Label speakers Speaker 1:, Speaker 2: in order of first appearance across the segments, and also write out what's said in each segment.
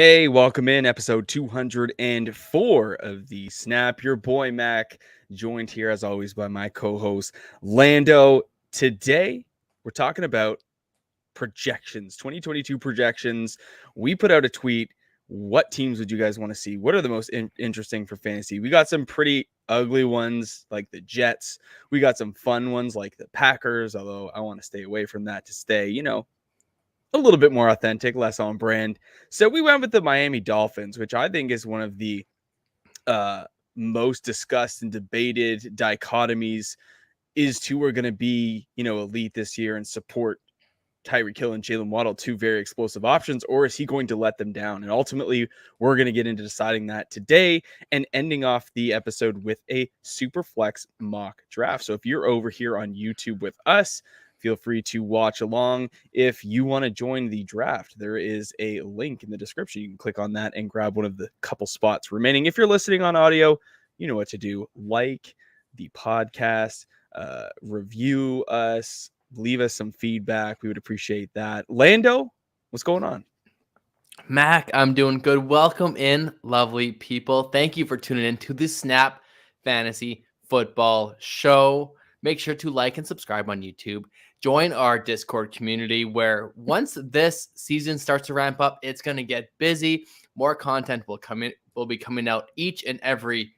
Speaker 1: Hey, welcome in episode 204 of the Snap. Your boy Mac, joined here as always by my co-host Lando. Today, we're talking about projections, 2022 projections. We put out a tweet. What teams would you guys want to see? What are the most interesting for fantasy? We got some pretty ugly ones like the Jets. We got some fun ones like the Packers, although I want to stay away from that to stay, a little bit more authentic, less on brand. So we went with the Miami Dolphins, which I think is one of the most discussed and debated dichotomies. Is Tua going to be, elite this year and support Tyra Kill and Jalen Waddle, two very explosive options, or is he going to let them down? And ultimately, we're going to get into deciding that today and ending off the episode with a superflex mock draft. So if you're over here on YouTube with us, feel free to watch along. If you want to join the draft, there is a link in the description. You can click on that and grab one of the couple spots remaining. If you're listening on audio, you know what to do. Like the podcast, review us, leave us some feedback. We would appreciate that. Lando, what's going on?
Speaker 2: Mac, I'm doing good. Welcome in, lovely people. Thank you for tuning in to the Snap Fantasy Football Show. Make sure to like and subscribe on YouTube. Join our Discord community where once this season starts to ramp up, it's going to get busy. More content will be coming out each and every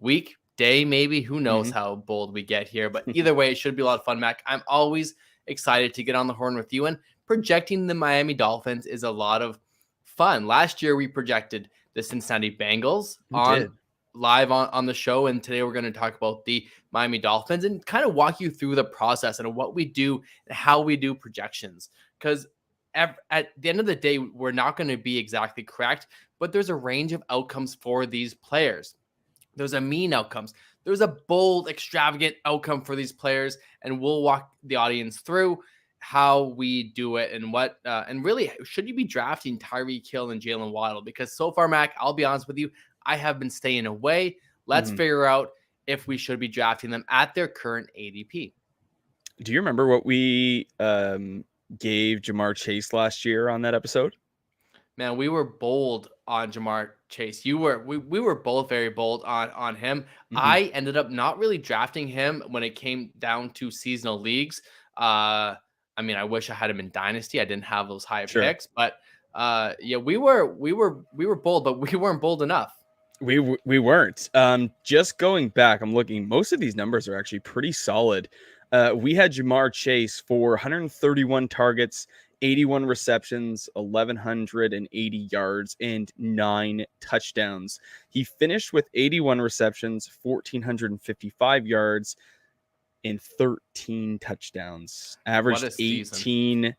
Speaker 2: week, day maybe. Who knows how bold we get here. But either way, it should be a lot of fun, Mac. I'm always excited to get on the horn with you. And projecting the Miami Dolphins is a lot of fun. Last year, we projected the Cincinnati Bengals live on the show, and today we're going to talk about the Miami Dolphins and kind of walk you through the process and what we do and how we do projections. Because at the end of the day, we're not going to be exactly correct, but there's a range of outcomes for these players. There's a mean outcomes. There's a bold, extravagant outcome for these players, and we'll walk the audience through how we do it and what and really, should you be drafting Tyra Kill and Jalen Waddle? Because so far, Mac, I'll be honest with you, I have been staying away. Let's figure out if we should be drafting them at their current ADP.
Speaker 1: Do you remember what we gave Ja'Marr Chase last year on that episode?
Speaker 2: Man, we were bold on Ja'Marr Chase. We were both very bold on him. I ended up not really drafting him when it came down to seasonal leagues. I wish I had him in Dynasty. I didn't have those high picks, but we were bold, but we weren't bold enough.
Speaker 1: We weren't. Just going back, I'm looking. Most of these numbers are actually pretty solid. We had Ja'Marr Chase for 131 targets, 81 receptions, 1,180 yards, and 9 touchdowns. He finished with 81 receptions, 1,455 yards, and 13 touchdowns. Averaged 18. Season.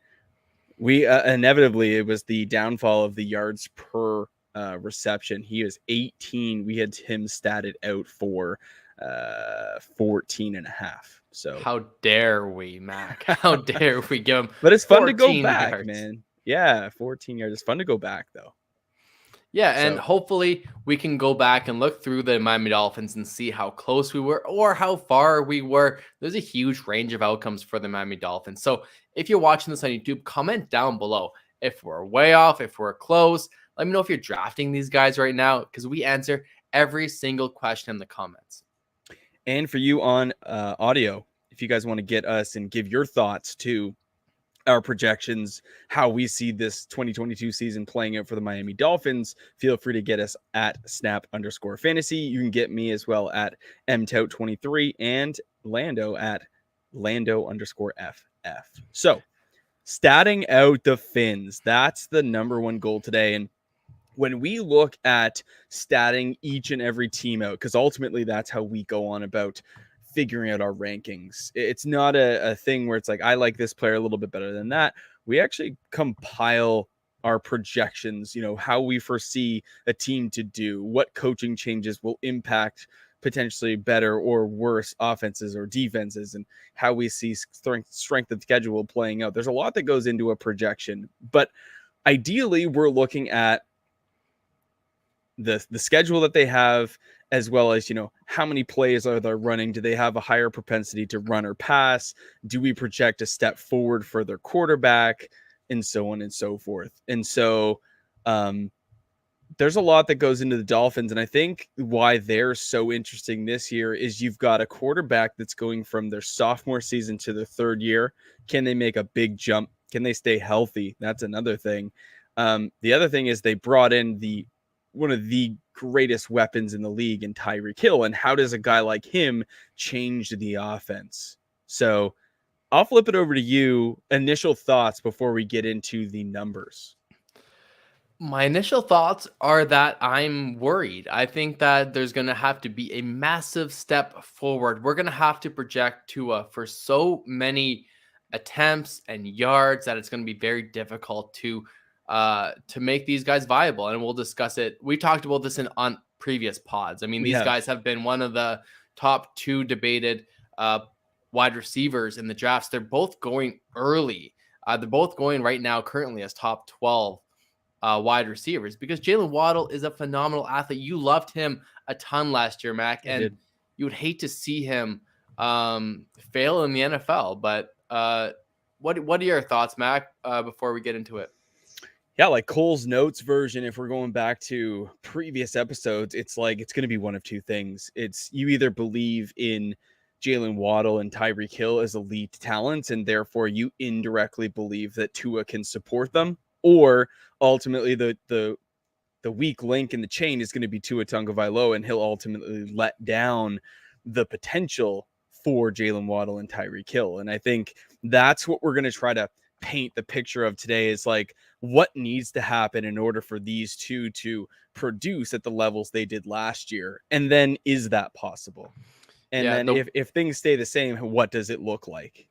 Speaker 1: We inevitably, it was the downfall of the yards per reception. He was 18. We had him statted out for 14 and a half. So
Speaker 2: how dare we, Mac? How dare we give him?
Speaker 1: But it's fun to go back,
Speaker 2: yards.
Speaker 1: Man. Yeah, 14 yards. It's fun to go back, though.
Speaker 2: Yeah, and hopefully we can go back and look through the Miami Dolphins and see how close we were or how far we were. There's a huge range of outcomes for the Miami Dolphins. So if you're watching this on YouTube, comment down below if we're way off, if we're close. Let me know if you're drafting these guys right now, because we answer every single question in the comments.
Speaker 1: And for you on audio, if you guys want to get us and give your thoughts to our projections, how we see this 2022 season playing out for the Miami Dolphins, feel free to get us at snap_fantasy. You can get me as well at mtout23 and Lando at Lando_FF. So statting out the Fins, that's the number one goal today. And when we look at statting each and every team out, because ultimately that's how we go on about figuring out our rankings. It's not a thing where it's like, I like this player a little bit better than that. We actually compile our projections, how we foresee a team to do, what coaching changes will impact potentially better or worse offenses or defenses, and how we see strength of schedule playing out. There's a lot that goes into a projection, but ideally we're looking at the schedule that they have, as well as, how many plays are they running? Do they have a higher propensity to run or pass? Do we project a step forward for their quarterback? And so on and so forth. And so there's a lot that goes into the Dolphins, and I think why they're so interesting this year is you've got a quarterback that's going from their sophomore season to their third year. Can they make a big jump? Can they stay healthy? That's another thing. The other thing is they brought in one of the greatest weapons in the league in Tyra Kill, and how does a guy like him change the offense? So I'll flip it over to you. Initial thoughts before we get into the numbers.
Speaker 2: My initial thoughts are that I'm worried. I think that there's going to have to be a massive step forward. We're going to have to project Tua for so many attempts and yards that it's going to be very difficult to make these guys viable. And we'll discuss it. We talked about this on previous pods. I mean, these guys have been one of the top two debated wide receivers in the drafts. They're both going early. They're both going right now currently as top 12 wide receivers, because Jalen Waddle is a phenomenal athlete. You loved him a ton last year, Mac, and you would hate to see him fail in the NFL. But what are your thoughts, Mac, before we get into it?
Speaker 1: Yeah, like Cole's notes version, if we're going back to previous episodes, it's like it's going to be one of two things. It's you either believe in Jalen Waddle and Tyreek Hill as elite talents, and therefore you indirectly believe that Tua can support them, or ultimately the weak link in the chain is going to be Tua Tagovailoa, and he'll ultimately let down the potential for Jalen Waddle and Tyreek Hill. And I think that's what we're going to try to paint the picture of today, is like what needs to happen in order for these two to produce at the levels they did last year. And then is that possible? And then if things stay the same, what does it look like?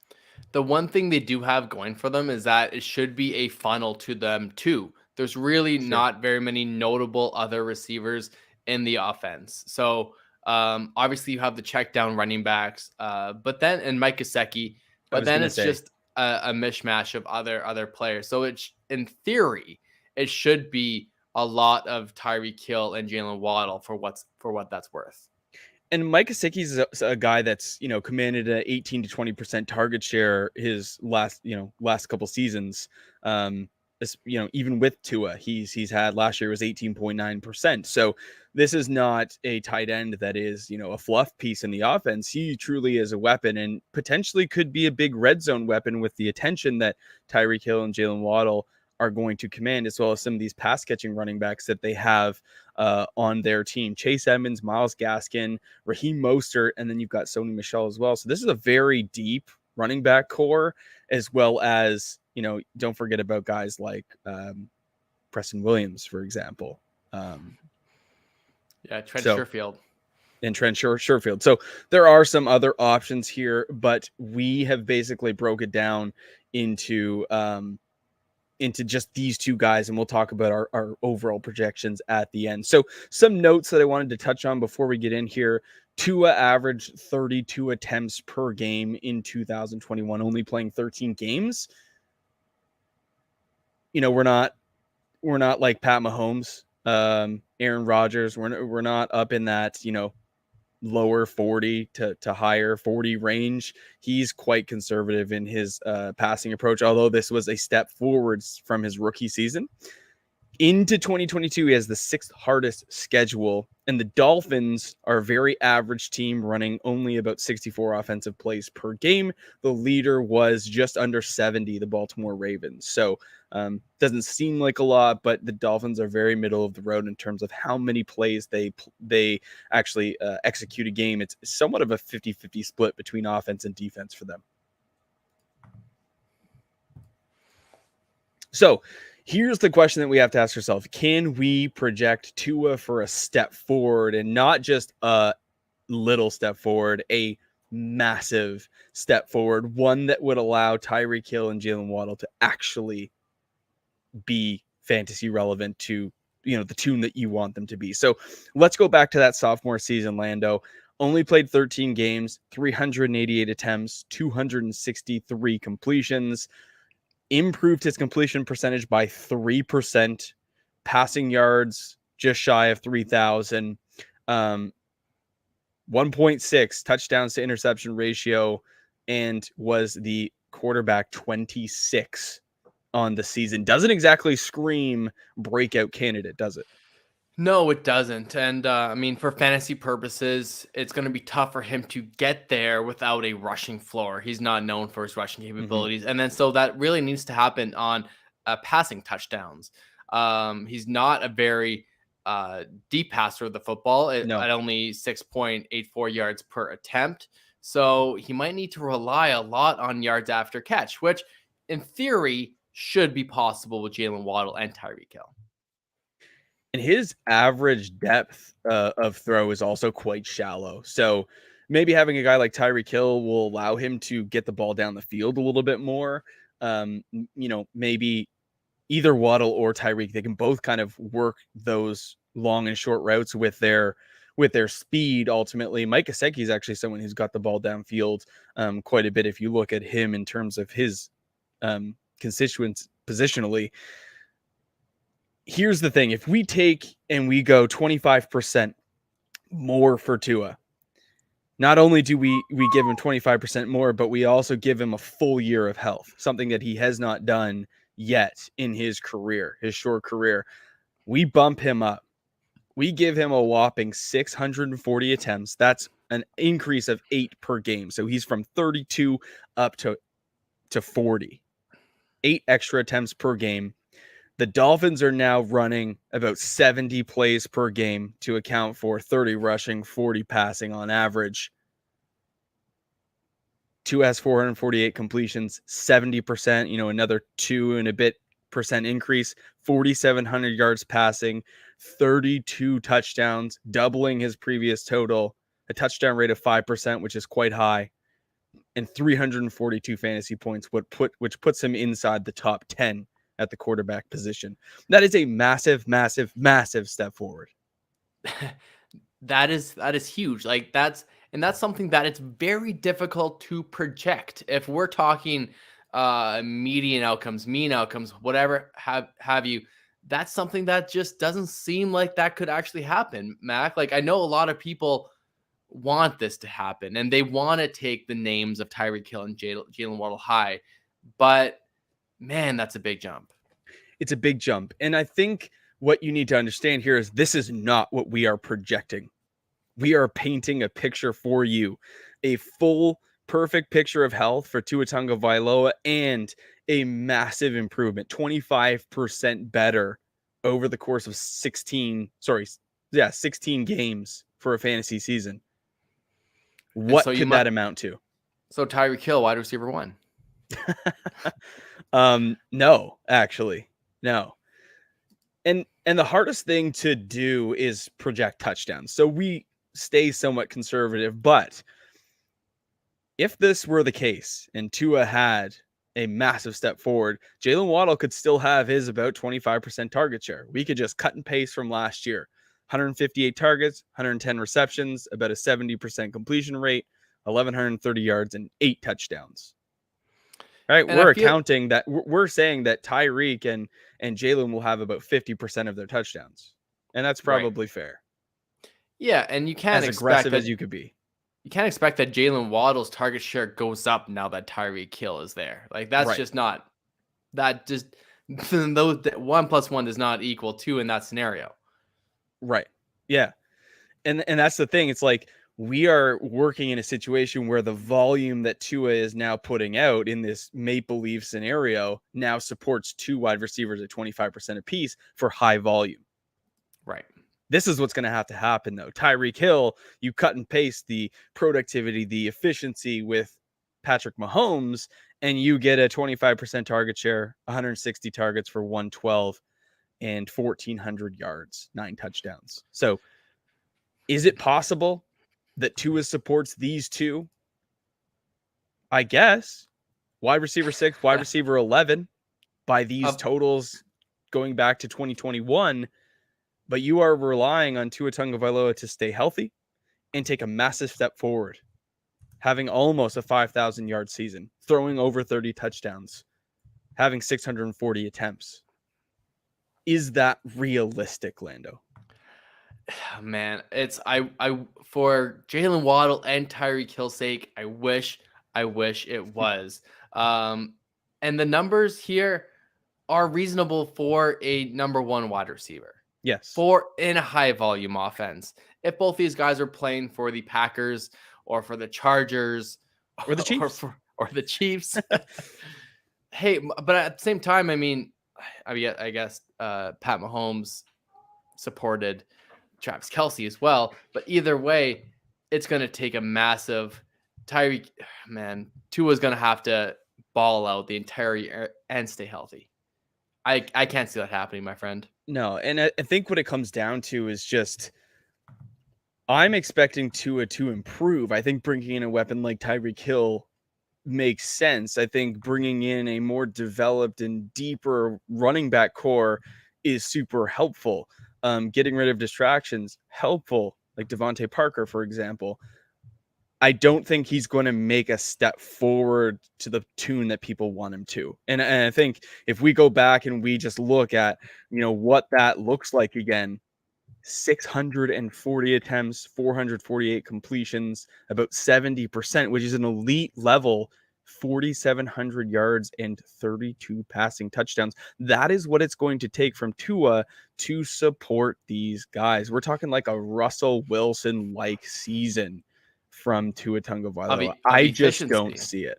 Speaker 2: The one thing they do have going for them is that it should be a funnel to them too. There's really not very many notable other receivers in the offense. So obviously you have the check down running backs, but then and Mike Gesicki, but then it's just a mishmash of other players. So it's in theory it should be a lot of Tyreek Hill and Jalen Waddle for what that's worth.
Speaker 1: And Mike Gesicki is a guy that's, commanded an 18 to 20% target share his last couple seasons. Even with Tua, he's had last year was 18.9%. So this is not a tight end that is, a fluff piece in the offense. He truly is a weapon, and potentially could be a big red zone weapon with the attention that Tyreek Hill and Jalen Waddle are going to command, as well as some of these pass catching running backs that they have on their team. Chase Edmonds, Myles Gaskin, Raheem Mostert, and then you've got Sony Michel as well. So this is a very deep running back core, as well as, don't forget about guys like Preston Williams, for example.
Speaker 2: Trent Sherfield.
Speaker 1: And Trent Sherfield. So there are some other options here, but we have basically broke it down into just these two guys, and we'll talk about our overall projections at the end. So some notes that I wanted to touch on before we get in here. Tua averaged 32 attempts per game in 2021, only playing 13 games. We're not like Pat Mahomes, Aaron Rodgers. We're not up in that, lower 40 to higher 40 range. He's quite conservative in his passing approach, although this was a step forwards from his rookie season. Into 2022, he has the sixth hardest schedule, and the Dolphins are a very average team, running only about 64 offensive plays per game. The leader was just under 70, the Baltimore Ravens. So doesn't seem like a lot, but the Dolphins are very middle of the road in terms of how many plays they actually execute a game. It's somewhat of a 50-50 split between offense and defense for them. So here's the question that we have to ask ourselves. Can we project Tua for a step forward, and not just a little step forward, a massive step forward, one that would allow Tyreek Hill and Jalen Waddle to actually be fantasy relevant to, the tune that you want them to be? So let's go back to that sophomore season. Lando only played 13 games, 388 attempts, 263 completions, improved his completion percentage by 3%, passing yards just shy of 3,000, 1.6 touchdowns to interception ratio, and was the quarterback 26 on the season. Doesn't exactly scream breakout candidate, does it?
Speaker 2: No, it doesn't. And I mean, for fantasy purposes, it's going to be tough for him to get there without a rushing floor. He's not known for his rushing
Speaker 1: Hmm.
Speaker 2: capabilities. And then so that really needs to happen on passing touchdowns. He's not a very deep passer of the football
Speaker 1: No.
Speaker 2: at only 6.84 yards per attempt. So he might need to rely a lot on yards after catch, which in theory should be possible with Jalen Waddle and Tyreek Hill.
Speaker 1: And his average depth of throw is also quite shallow. So maybe having a guy like Tyra Kill will allow him to get the ball down the field a little bit more. Maybe either Waddle or Tyreek, they can both kind of work those long and short routes with their speed. Ultimately, Mike Gesicki is actually someone who's got the ball downfield quite a bit. If you look at him in terms of his constituents positionally, here's the thing: if we take and we go 25% more for Tua, not only do we give him 25% more, but we also give him a full year of health, something that he has not done yet in his career, his short career. We bump him up. We give him a whopping 640 attempts. That's an increase of 8 per game. So he's from 32 up to 40. 8 extra attempts per game. The Dolphins are now running about 70 plays per game to account for 30 rushing, 40 passing on average. Tua has 448 completions, 70%, another 2 and a bit percent increase, 4,700 yards passing, 32 touchdowns, doubling his previous total, a touchdown rate of 5%, which is quite high, and 342 fantasy points, which puts him inside the top 10 at the quarterback position. That is a massive, massive, massive step forward.
Speaker 2: That is huge. Like that's something that it's very difficult to project. If we're talking median outcomes, mean outcomes, whatever have you, that's something that just doesn't seem like that could actually happen, Mac. Like I know a lot of people want this to happen and they want to take the names of Tyreek Hill and Jalen Waddle high, but man, that's a big jump.
Speaker 1: It's a big jump. And I think what you need to understand here is this is not what we are projecting. We are painting a picture for you, a full, perfect picture of health for Tua Tagovailoa and a massive improvement, 25% better over the course of 16 games for a fantasy season.
Speaker 2: And
Speaker 1: What
Speaker 2: so
Speaker 1: could that amount to?
Speaker 2: So Tyreek Hill, wide receiver 1.
Speaker 1: No, actually, no. And the hardest thing to do is project touchdowns. So we stay somewhat conservative, but if this were the case and Tua had a massive step forward, Jalen Waddle could still have his about 25% target share. We could just cut and paste from last year. 158 targets, 110 receptions, about a 70% completion rate, 1,130 yards, and 8 touchdowns. Right?
Speaker 2: And
Speaker 1: We're saying that Tyreek and Jalen will have about 50% of their touchdowns. And that's probably fair.
Speaker 2: Yeah, and you can't
Speaker 1: As
Speaker 2: expect
Speaker 1: aggressive
Speaker 2: that
Speaker 1: as you could be.
Speaker 2: you can't expect that Jalen Waddle's target share goes up now that Tyreek Hill is there. Like that's just not that just those 1 + 1 does not equal 2 in that scenario.
Speaker 1: Right. Yeah. And that's the thing. It's like we are working in a situation where the volume that Tua is now putting out in this make-believe scenario now supports 2 wide receivers at 25% apiece for high volume.
Speaker 2: Right.
Speaker 1: This is what's going to have to happen, though. Tyreek Hill, you cut and paste the productivity, the efficiency with Patrick Mahomes, and you get a 25% target share, 160 targets for 112 and 1,400 yards, 9 touchdowns. So is it possible that Tua supports these two? I guess. Wide receiver 6, wide receiver 11 by these totals going back to 2021. But you are relying on Tua Tagovailoa to stay healthy and take a massive step forward, having almost a 5,000-yard season, throwing over 30 touchdowns, having 640 attempts. Is that realistic, Lando?
Speaker 2: Man, it's I for Jalen Waddle and Tyreek Hill's sake, I wish it was. And the numbers here are reasonable for a number 1 wide receiver.
Speaker 1: Yes.
Speaker 2: for in a high volume offense. If both these guys are playing for the Packers or for the Chargers
Speaker 1: Or the Chiefs.
Speaker 2: or the Chiefs, hey, but at the same time, I mean, I guess Pat Mahomes supported Travis Kelce as well. But either way, it's going to take a massive Tyreek. Man, Tua's going to have to ball out the entire year and stay healthy. I can't see that happening, my friend.
Speaker 1: No, and I think what it comes down to is just I'm expecting Tua to improve. I think bringing in a weapon like Tyra Kill makes sense. I think bringing in a more developed and deeper running back core is super helpful. Getting rid of distractions, helpful, like Devante Parker, for example. I don't think he's going to make a step forward to the tune that people want him to. And I think if we go back and we just look at, what that looks like again, 640 attempts, 448 completions, about 70%, which is an elite level, 4,700 yards and 32 passing touchdowns. That is what it's going to take from Tua to support these guys. We're talking like a Russell Wilson-like season from Tua Tagovailoa. I just don't see it.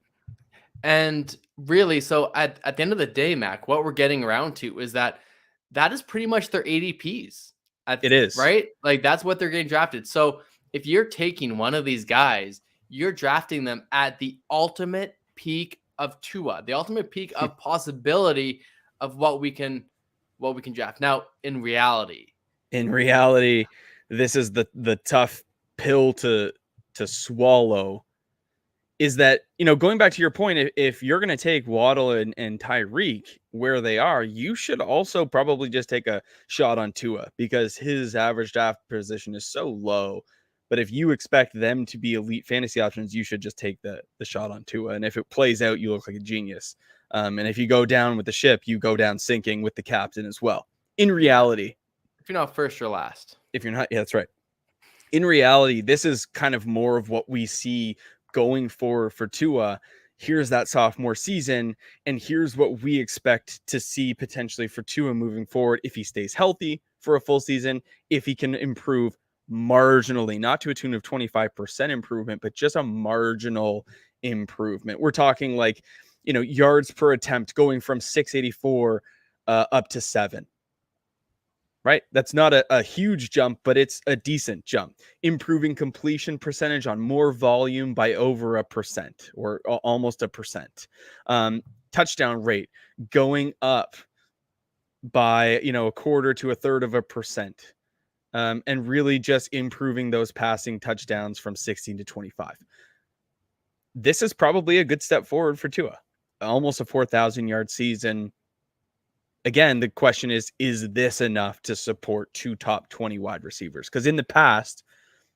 Speaker 2: And really, so at the end of the day, Mac, what we're getting around to is that is pretty much their ADPs.
Speaker 1: It is.
Speaker 2: Right? Like that's what they're getting drafted. So if you're taking one of these guys, you're drafting them at the ultimate peak of Tua, the ultimate peak of possibility of what we can draft. Now, in reality,
Speaker 1: this is the tough pill to swallow. Is that, going back to your point, if you're going to take Waddle and Tyreek where they are, you should also probably just take a shot on Tua because his average draft position is so low. But if you expect them to be elite fantasy options, you should just take the shot on Tua. And if it plays out, you look like a genius. And if you go down with the ship, you go down sinking with the captain as well. In reality,
Speaker 2: if you're not first, you're last.
Speaker 1: If you're not, yeah, that's right. In reality, this is kind of more of what we see going for Tua. Here's that sophomore season, and here's what we expect to see potentially for Tua moving forward if he stays healthy for a full season, if he can improve marginally, not to a tune of 25% improvement, but just a marginal improvement. We're talking like, yards per attempt going from 684 up to 7. Right? That's not a huge jump, but it's a decent jump. Improving completion percentage on more volume by over 1% or almost 1%. Touchdown rate going up by, a quarter to a third of 1%. And really just improving those passing touchdowns from 16 to 25. This is probably a good step forward for Tua. Almost a 4,000 yard season. Again, the question is this enough to support 2 top 20 wide receivers? Because in the past,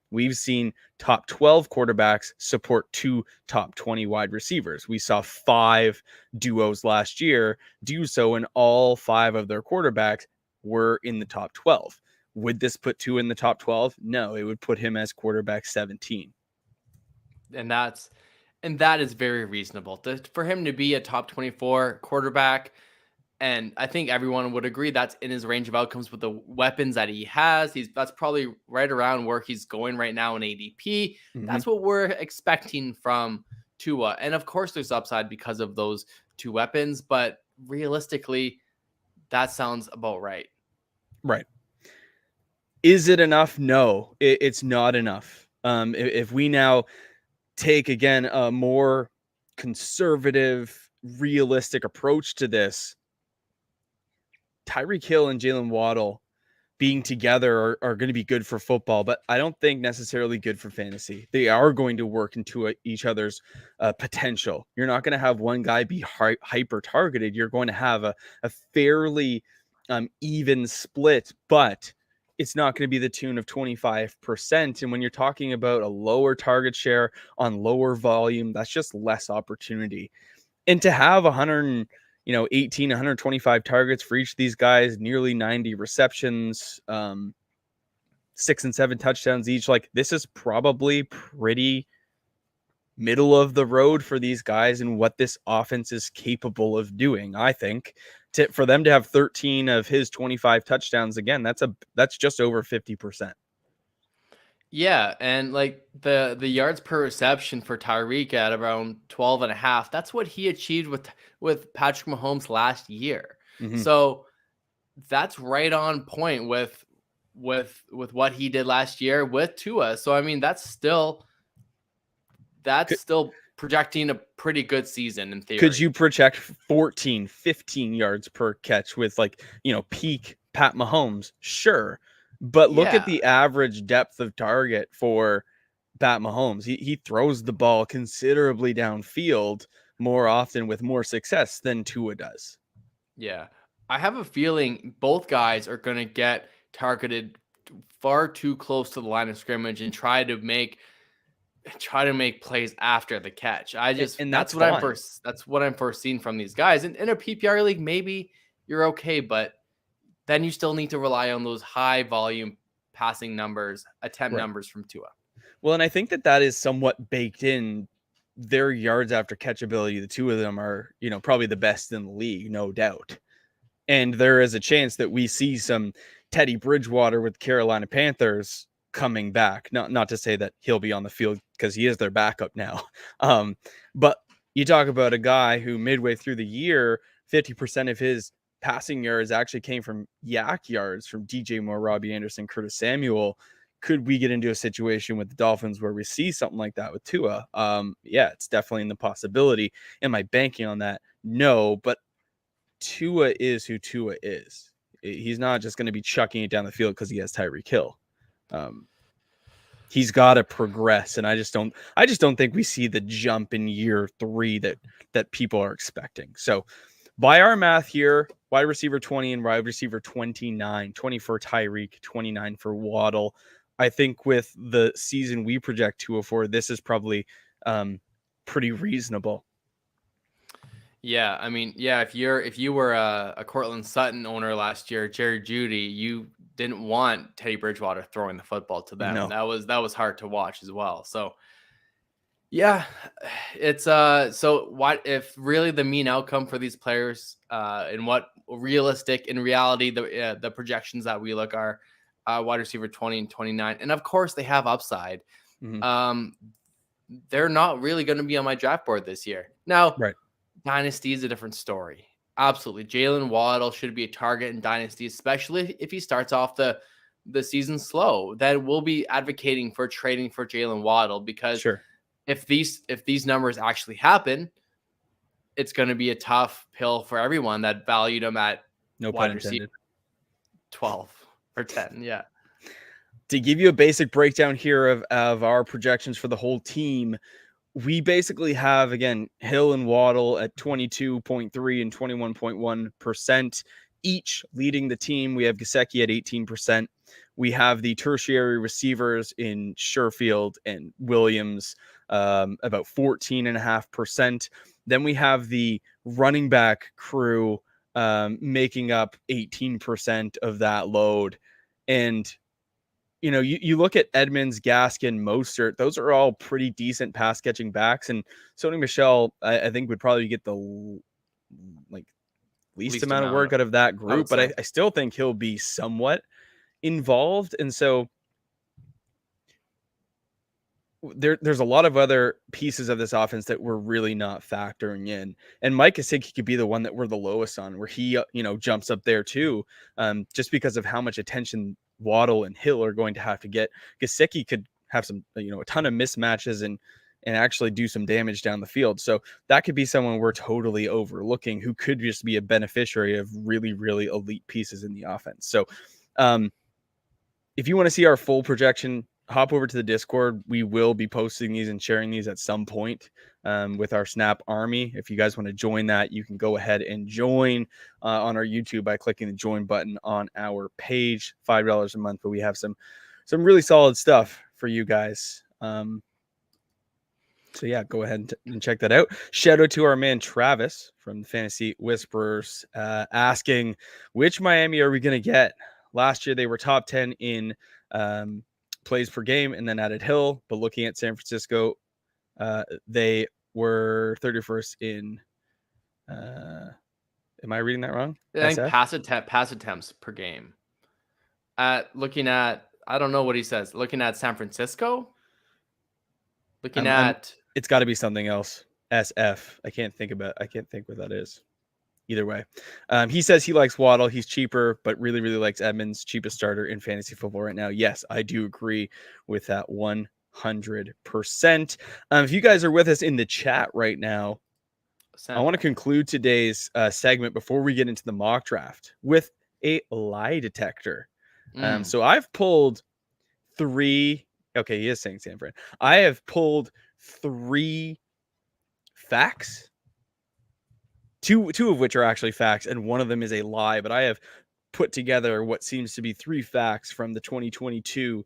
Speaker 1: we've seen top 12 quarterbacks support 2 top 20 wide receivers. We saw 5 duos last year do so, and all 5 of their quarterbacks were in the top 12. Would this put Tua in the top 12? No, it would put him as quarterback 17.
Speaker 2: And that is very reasonable. For him to be a top 24 quarterback, and I think everyone would agree that's in his range of outcomes with the weapons that he has. That's probably right around where he's going right now in ADP. Mm-hmm. That's what we're expecting from Tua. And of course, there's upside because of those 2 weapons. But realistically, that sounds about right.
Speaker 1: Right. Is it enough? No, it's not enough. If we now take, again, a more conservative, realistic approach to this, Tyreek Hill and Jalen Waddle being together are going to be good for football, but I don't think necessarily good for fantasy. They are going to work into each other's potential. You're not going to have one guy be hyper targeted. You're going to have a fairly even split, but it's not going to be the tune of 25%. And when you're talking about a lower target share on lower volume, that's just less opportunity. And to have 18, 125 targets for each of these guys, nearly 90 receptions, 6 and 7 touchdowns each. Like, this is probably pretty middle of the road for these guys and what this offense is capable of doing, I think. for them to have 13 of his 25 touchdowns, again, that's just over 50%.
Speaker 2: Yeah, and like the yards per reception for Tyreek at around 12 and a half, that's what he achieved with Patrick Mahomes last year.
Speaker 1: Mm-hmm.
Speaker 2: So that's right on point with what he did last year with Tua. So I mean, that's still projecting a pretty good season in theory.
Speaker 1: Could you project 14, 15 yards per catch with, like, peak Pat Mahomes? Sure. But look at the average depth of target for Pat Mahomes. He throws the ball considerably downfield more often with more success than Tua does.
Speaker 2: Yeah. I have a feeling both guys are going to get targeted far too close to the line of scrimmage and try to make plays after the catch.
Speaker 1: And
Speaker 2: that's
Speaker 1: fine.
Speaker 2: what I'm foreseeing from these guys. And in a PPR league, maybe you're okay, but then you still need to rely on those high volume passing numbers, attempt numbers from Tua.
Speaker 1: Well, and I think that is somewhat baked in. Their yards after catch ability, the two of them are, probably the best in the league, no doubt. And there is a chance that we see some Teddy Bridgewater with Carolina Panthers coming back. Not to say that he'll be on the field because he is their backup now. But you talk about a guy who midway through the year, 50% of his passing yards actually came from yak yards from DJ Moore, Robbie Anderson, Curtis Samuel. Could we get into a situation with the Dolphins where we see something like that with Tua? Yeah, it's definitely in the possibility. Am I banking on that? No, but Tua is who Tua is. He's not just going to be chucking it down the field because he has Tyra Kill. He's got to progress, and I just don't think we see the jump in year 3 that people are expecting. So, by our math here, wide receiver 20 and wide receiver 29, 20 for Tyreek, 29 for Waddle. I think with the season we project Tua for, this is probably pretty reasonable.
Speaker 2: Yeah, I mean, yeah, if you were a Cortland Sutton owner last year, Jerry Jeudy, you didn't want Teddy Bridgewater throwing the football to them. No. That was hard to watch as well. So yeah, it's so what if really the mean outcome for these players and what realistic in reality the projections that we look are wide receiver 20 and 29, and of course they have upside.
Speaker 1: Mm-hmm.
Speaker 2: They're not really going to be on my draft board this year. Now,
Speaker 1: right.
Speaker 2: Dynasty is a different story. Absolutely. Jalen Waddle should be a target in Dynasty, especially if he starts off the season slow. Then we'll be advocating for trading for Jalen Waddle because if these numbers actually happen, it's going to be a tough pill for everyone that valued him at wide receiver 12 or 10. Yeah.
Speaker 1: To give you a basic breakdown here of our projections for the whole team, we basically have, again, Hill and Waddle at 22.3 and 21.1% each leading the team. We have Gesicki at 18%. We have the tertiary receivers in Sherfield and Williams about 14.5%. Then we have the running back crew making up 18% of that load. And you look at Edmonds, Gaskin, Mostert, those are all pretty decent pass catching backs. And Sony Michel, I think, would probably get the least amount of work out of that group, but I still think he'll be somewhat involved. And so there's a lot of other pieces of this offense that we're really not factoring in. And Mike Gesicki could be the one that we're the lowest on, where he, jumps up there too, just because of how much attention Waddle and Hill are going to have to get. Gesicki could have some, a ton of mismatches and actually do some damage down the field. So that could be someone we're totally overlooking who could just be a beneficiary of really, really elite pieces in the offense. So if you want to see our full projection, hop over to the Discord. We will be posting these and sharing these at some point with our Snap Army. If you guys want to join that, you can go ahead and join on our YouTube by clicking the join button on our page. $5 a month, but we have some really solid stuff for you guys. So yeah, go ahead and check that out. Shout out to our man Travis from the Fantasy Whisperers asking, which Miami are we going to get? Last year they were top 10 in plays per game and then added Hill, but looking at San Francisco, they were 31st Am I reading that wrong?
Speaker 2: I think
Speaker 1: SF?
Speaker 2: pass attempts per game. Looking at, I don't know what he says. Looking at San Francisco. Looking
Speaker 1: I'm
Speaker 2: at
Speaker 1: it's got to be something else. SF. I can't think what that is. Either way. He says he likes Waddle. He's cheaper, but really, really likes Edmonds, cheapest starter in fantasy football right now. Yes, I do agree with that 100%. If you guys are with us in the chat right now, I want to conclude today's segment before we get into the mock draft with a lie detector. So I've pulled 3. Okay, he is saying San Fran. I have pulled 3 facts. Two of which are actually facts, and one of them is a lie. But I have put together what seems to be 3 facts from the 2021-22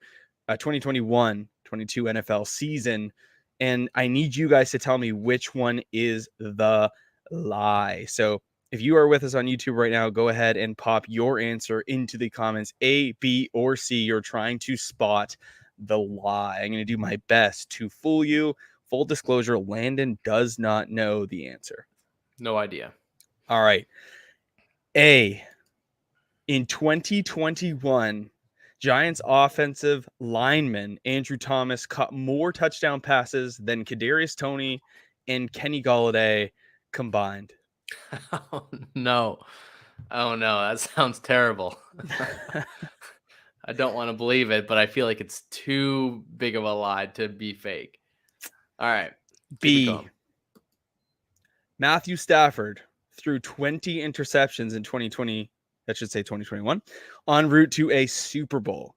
Speaker 1: NFL season, and I need you guys to tell me which one is the lie. So if you are with us on YouTube right now, go ahead and pop your answer into the comments. A, B, or C. You're trying to spot the lie. I'm going to do my best to fool you. Full disclosure, Landon does not know the answer.
Speaker 2: No idea.
Speaker 1: All right. A, in 2021, Giants offensive lineman Andrew Thomas caught more touchdown passes than Kadarius Toney and Kenny Golladay combined.
Speaker 2: Oh no. That sounds terrible. I don't want to believe it, but I feel like it's too big of a lie to be fake. All right.
Speaker 1: B, Matthew Stafford threw 20 interceptions in 2020, that should say 2021, en route to a Super Bowl.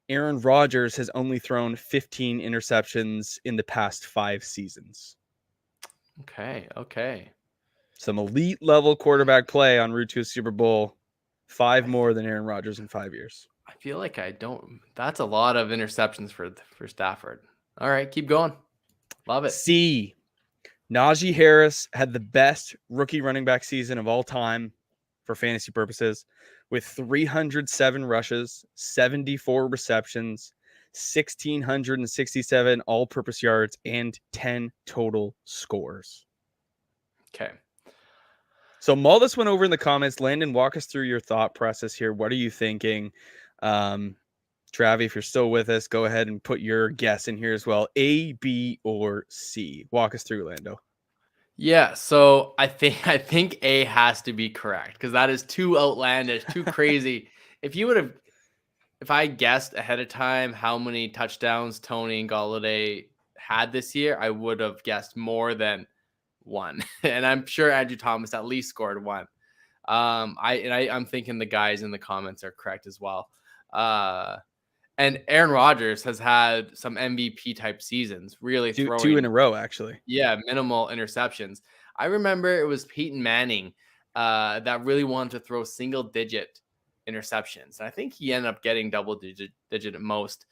Speaker 1: Aaron Rodgers has only thrown 15 interceptions in the past 5 seasons.
Speaker 2: Okay.
Speaker 1: Some elite level quarterback play en route to a Super Bowl. 5 more than Aaron Rodgers in 5 years.
Speaker 2: I feel like that's a lot of interceptions for Stafford. All right, keep going. Love it.
Speaker 1: C, Najee Harris had the best rookie running back season of all time for fantasy purposes with 307 rushes, 74 receptions, 1,667 all-purpose yards, and 10 total scores.
Speaker 2: Okay.
Speaker 1: So mull this one over in the comments. Landon, walk us through your thought process here. What are you thinking? Travi, if you're still with us, go ahead and put your guess in here as well. A, B, or C. Walk us through, Lando.
Speaker 2: Yeah, so I think A has to be correct because that is too outlandish, too crazy. If I guessed ahead of time how many touchdowns Toney and Golladay had this year, I would have guessed more than 1. And I'm sure Andrew Thomas at least scored 1. I'm thinking the guys in the comments are correct as well. And Aaron Rodgers has had some MVP type seasons, really throwing
Speaker 1: 2 in a row, actually.
Speaker 2: Yeah, minimal interceptions. I remember it was Peyton Manning that really wanted to throw single digit interceptions. I think he ended up getting double digit at most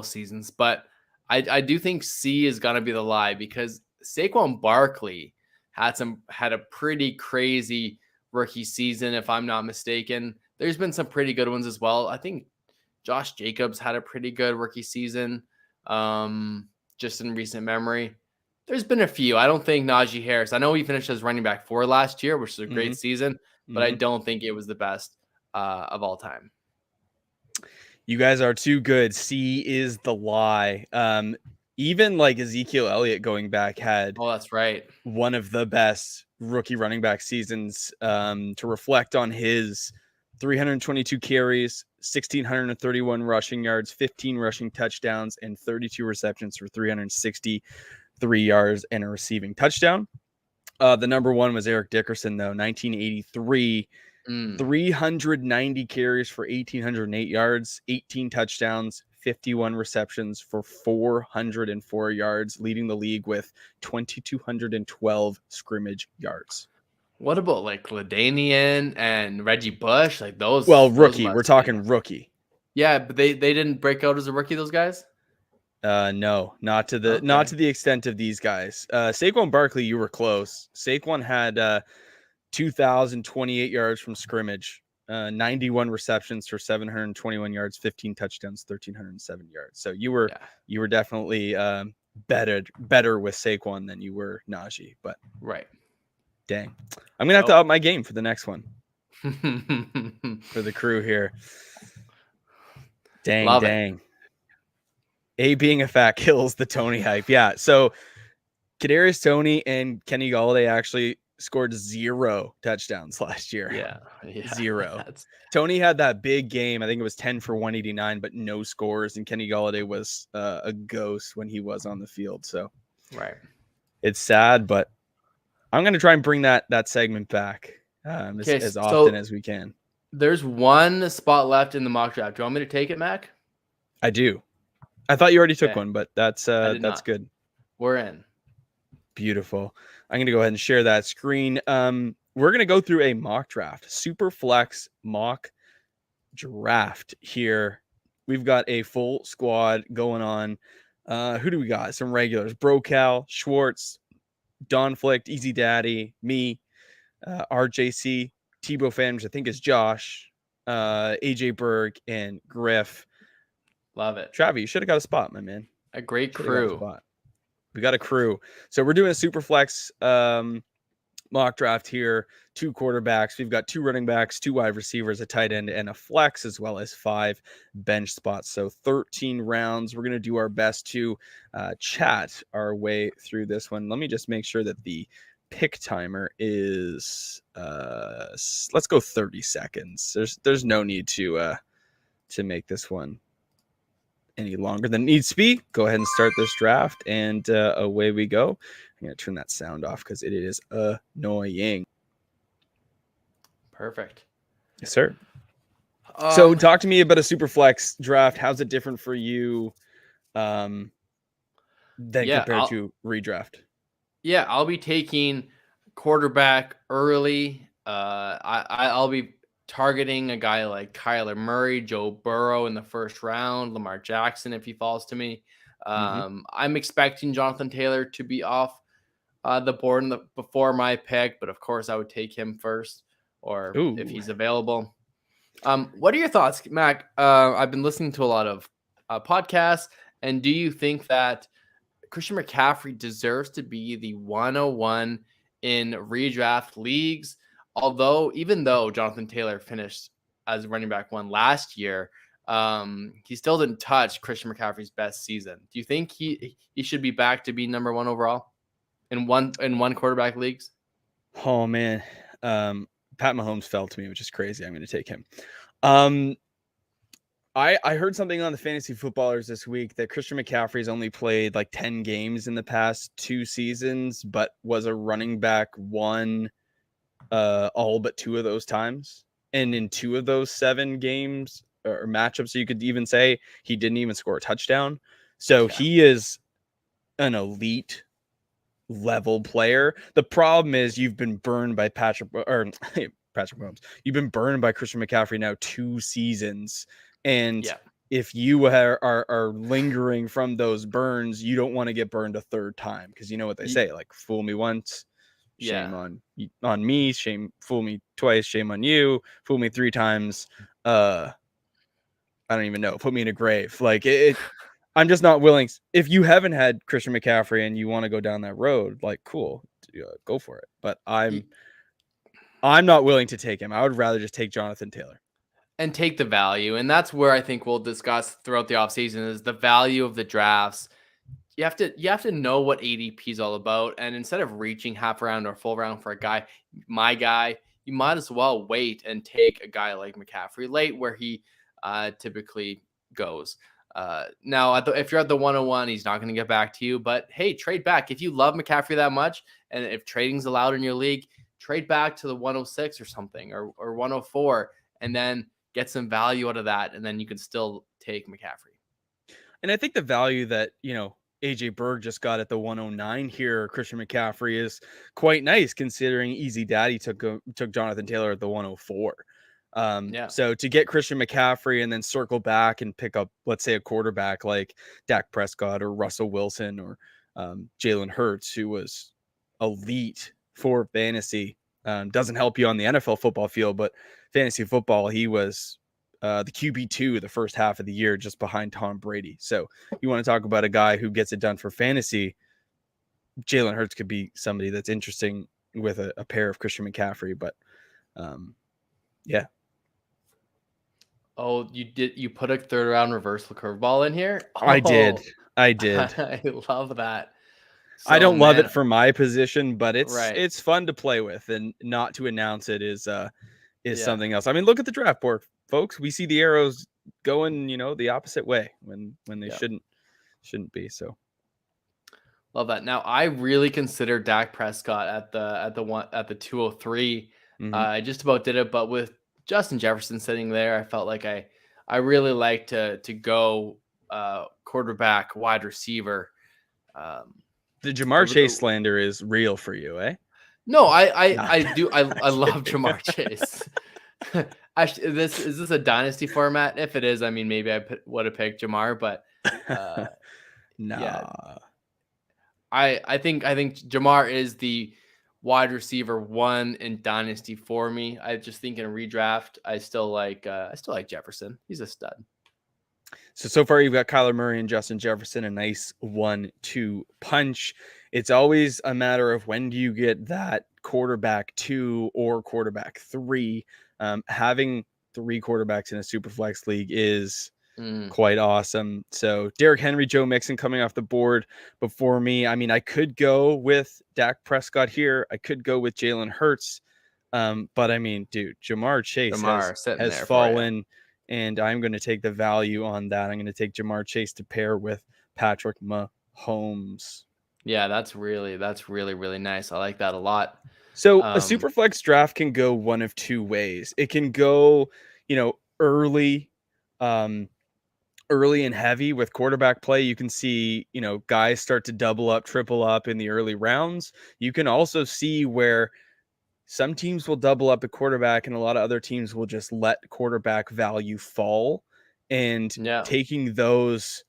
Speaker 2: seasons. But I do think C is gonna be the lie because Saquon Barkley had a pretty crazy rookie season, if I'm not mistaken. There's been some pretty good ones as well. I think Josh Jacobs had a pretty good rookie season, just in recent memory. There's been a few. I don't think Najee Harris. I know he finished as running back 4 last year, which is a great season, but I don't think it was the best of all time.
Speaker 1: You guys are too good. C is the lie. Even like Ezekiel Elliott going back had
Speaker 2: that's right,
Speaker 1: one of the best rookie running back seasons to reflect on his 322 carries, 1,631 rushing yards, 15 rushing touchdowns, and 32 receptions for 363 yards and a receiving touchdown. The number 1 was Eric Dickerson, though, 1983. 390 carries for 1,808 yards, 18 touchdowns, 51 receptions for 404 yards, leading the league with 2,212 scrimmage yards.
Speaker 2: What about like LaDainian and Reggie Bush? Like those.
Speaker 1: Well, rookie. We're talking rookie.
Speaker 2: Yeah, but they didn't break out as a rookie, those guys?
Speaker 1: No, not to the extent of these guys. Saquon Barkley, you were close. Saquon had 2,028 yards from scrimmage, 91 receptions for 721 yards, 15 touchdowns, 1,307 yards. So you were definitely better with Saquon than you were Najee. But
Speaker 2: right.
Speaker 1: Dang. I'm going to have to up my game for the next one. For the crew here. Dang.
Speaker 2: Love it.
Speaker 1: A being a fat kills the Tony hype. Yeah. So Kadarius Toney and Kenny Golladay actually scored 0 touchdowns last year.
Speaker 2: Yeah.
Speaker 1: 0. Toney had that big game. I think it was 10 for 189, but no scores. And Kenny Golladay was a ghost when he was on the field. So
Speaker 2: right.
Speaker 1: It's sad, but I'm going to try and bring that segment back as often as we can.
Speaker 2: There's one spot left in the mock draft. Do you want me to take it, Mac?
Speaker 1: I do. I thought you already took one, but that's good.
Speaker 2: We're in.
Speaker 1: Beautiful. I'm going to go ahead and share that screen. We're going to go through a mock draft, superflex mock draft here. We've got a full squad going on. Who do we got? Some regulars: Brocal, Schwartz, Don Flick, Easy Daddy, me, RJC, Tebow fan, which I think is Josh, AJ Berg, and Griff.
Speaker 2: Love it.
Speaker 1: Travi, you should have got a spot, my man.
Speaker 2: A great crew.
Speaker 1: We got a crew. So we're doing a super flex mock draft here. 2 quarterbacks. We've got 2 running backs, 2 wide receivers, a tight end, and a flex, as well as 5 bench spots. So 13 rounds. We're going to do our best to chat our way through this one. Let me just make sure that the pick timer is let's go 30 seconds. There's no need to make this one any longer than it needs to be. Go ahead and start this draft, and away we go. I'm going to turn that sound off because it is annoying.
Speaker 2: Perfect.
Speaker 1: Yes, sir. So talk to me about a super flex draft. How's it different for you than compared to redraft?
Speaker 2: Yeah, I'll be taking quarterback early. I'll be targeting a guy like Kyler Murray, Joe Burrow in the first round, Lamar Jackson if he falls to me. I'm expecting Jonathan Taylor to be off the board before my pick, but of course I would take him first, or if he's available. What are your thoughts, Mac? I've been listening to a lot of podcasts, and do you think that Christian McCaffrey deserves to be the 101 in redraft leagues? Even though Jonathan Taylor finished as running back 1 last year, he still didn't touch Christian McCaffrey's best season. Do you think he should be back to be number 1 overall in one quarterback leagues?
Speaker 1: Oh man, Pat Mahomes fell to me, which is crazy. I'm going to take him. I heard something on the Fantasy Footballers this week that Christian McCaffrey's only played like 10 games in the past 2 seasons, but was a running back 1 all but 2 of those times. And in 2 of those 7 games or matchups, you could even say he didn't even score a touchdown. So he is an elite level player. The problem is you've been burned by Patrick Mahomes. You've been burned by Christian McCaffrey now 2 seasons. And if you are lingering from those burns, you don't want to get burned a 3rd time, because you know what they say, like, fool me once, shame on me, fool me twice, shame on you, fool me 3 times, I don't even know, put me in a grave. Like, I'm just not willing. If you haven't had Christian McCaffrey and you want to go down that road, like, cool, go for it. But I'm not willing to take him. I would rather just take Jonathan Taylor.
Speaker 2: And take the value. And that's where I think we'll discuss throughout the offseason is the value of the drafts. You have to know what ADP is all about. And instead of reaching half round or full round for a guy, my guy, you might as well wait and take a guy like McCaffrey late, where he typically goes. Now, if you're at the 101, he's not going to get back to you. But hey, trade back. If you love McCaffrey that much, and if trading's allowed in your league, trade back to the 106 or something, or 104, and then get some value out of that, and then you can still take McCaffrey.
Speaker 1: And I think the value that, AJ Berg just got at the 109 here, Christian McCaffrey, is quite nice, considering Easy Daddy took Jonathan Taylor at the 104. So to get Christian McCaffrey and then circle back and pick up, let's say, a quarterback like Dak Prescott or Russell Wilson or Jalen Hurts, who was elite for fantasy, doesn't help you on the NFL football field, but fantasy football, he was the QB2 the first half of the year, just behind Tom Brady. So you want to talk about a guy who gets it done for fantasy, Jalen Hurts could be somebody that's interesting with a pair of Christian McCaffrey. But yeah.
Speaker 2: Oh, you put a third round reversal curveball in here?
Speaker 1: I did.
Speaker 2: Oh,
Speaker 1: I did.
Speaker 2: I love that.
Speaker 1: I
Speaker 2: So,
Speaker 1: don't love
Speaker 2: man,
Speaker 1: it for my position, but
Speaker 2: right.
Speaker 1: it's fun to play with, and not to announce it is
Speaker 2: Yeah.
Speaker 1: something else. I mean, look at the draft board, folks. We see the arrows going, the opposite way when they shouldn't be. So
Speaker 2: Love that. Now, I really consider Dak Prescott at the 203. I just about did it, but with Justin Jefferson sitting there, I felt like I really like to go quarterback, wide receiver.
Speaker 1: the Jamar Chase slander is real for you, eh?
Speaker 2: No,
Speaker 1: Nah.
Speaker 2: I do. I love Jamar Chase. Actually, is this a dynasty format? If it is, I mean, maybe I would have picked Jamar, but
Speaker 1: nah.
Speaker 2: yeah. I think Jamar is the wide receiver 1 in dynasty for me. I just think in a redraft, I still like Jefferson. He's a stud.
Speaker 1: So far you've got Kyler Murray and Justin Jefferson, a nice 1-2 punch. It's always a matter of when do you get that quarterback 2 or quarterback 3. Having 3 quarterbacks in a super flex league is quite awesome. So Derrick Henry, Joe Mixon coming off the board before me. I mean, I could go with Dak Prescott here. I could go with Jalen Hurts. But I mean, dude, Jamar Chase has fallen, and I'm going to take the value on that. I'm going to take Jamar Chase to pair with Patrick Mahomes.
Speaker 2: Yeah, that's really, really nice. I like that a lot.
Speaker 1: So a super flex draft can go one of two ways. It can go, early, early and heavy with quarterback play. You can see, guys start to double up, triple up in the early rounds. You can also see where some teams will double up a quarterback and a lot of other teams will just let quarterback value fall. And taking those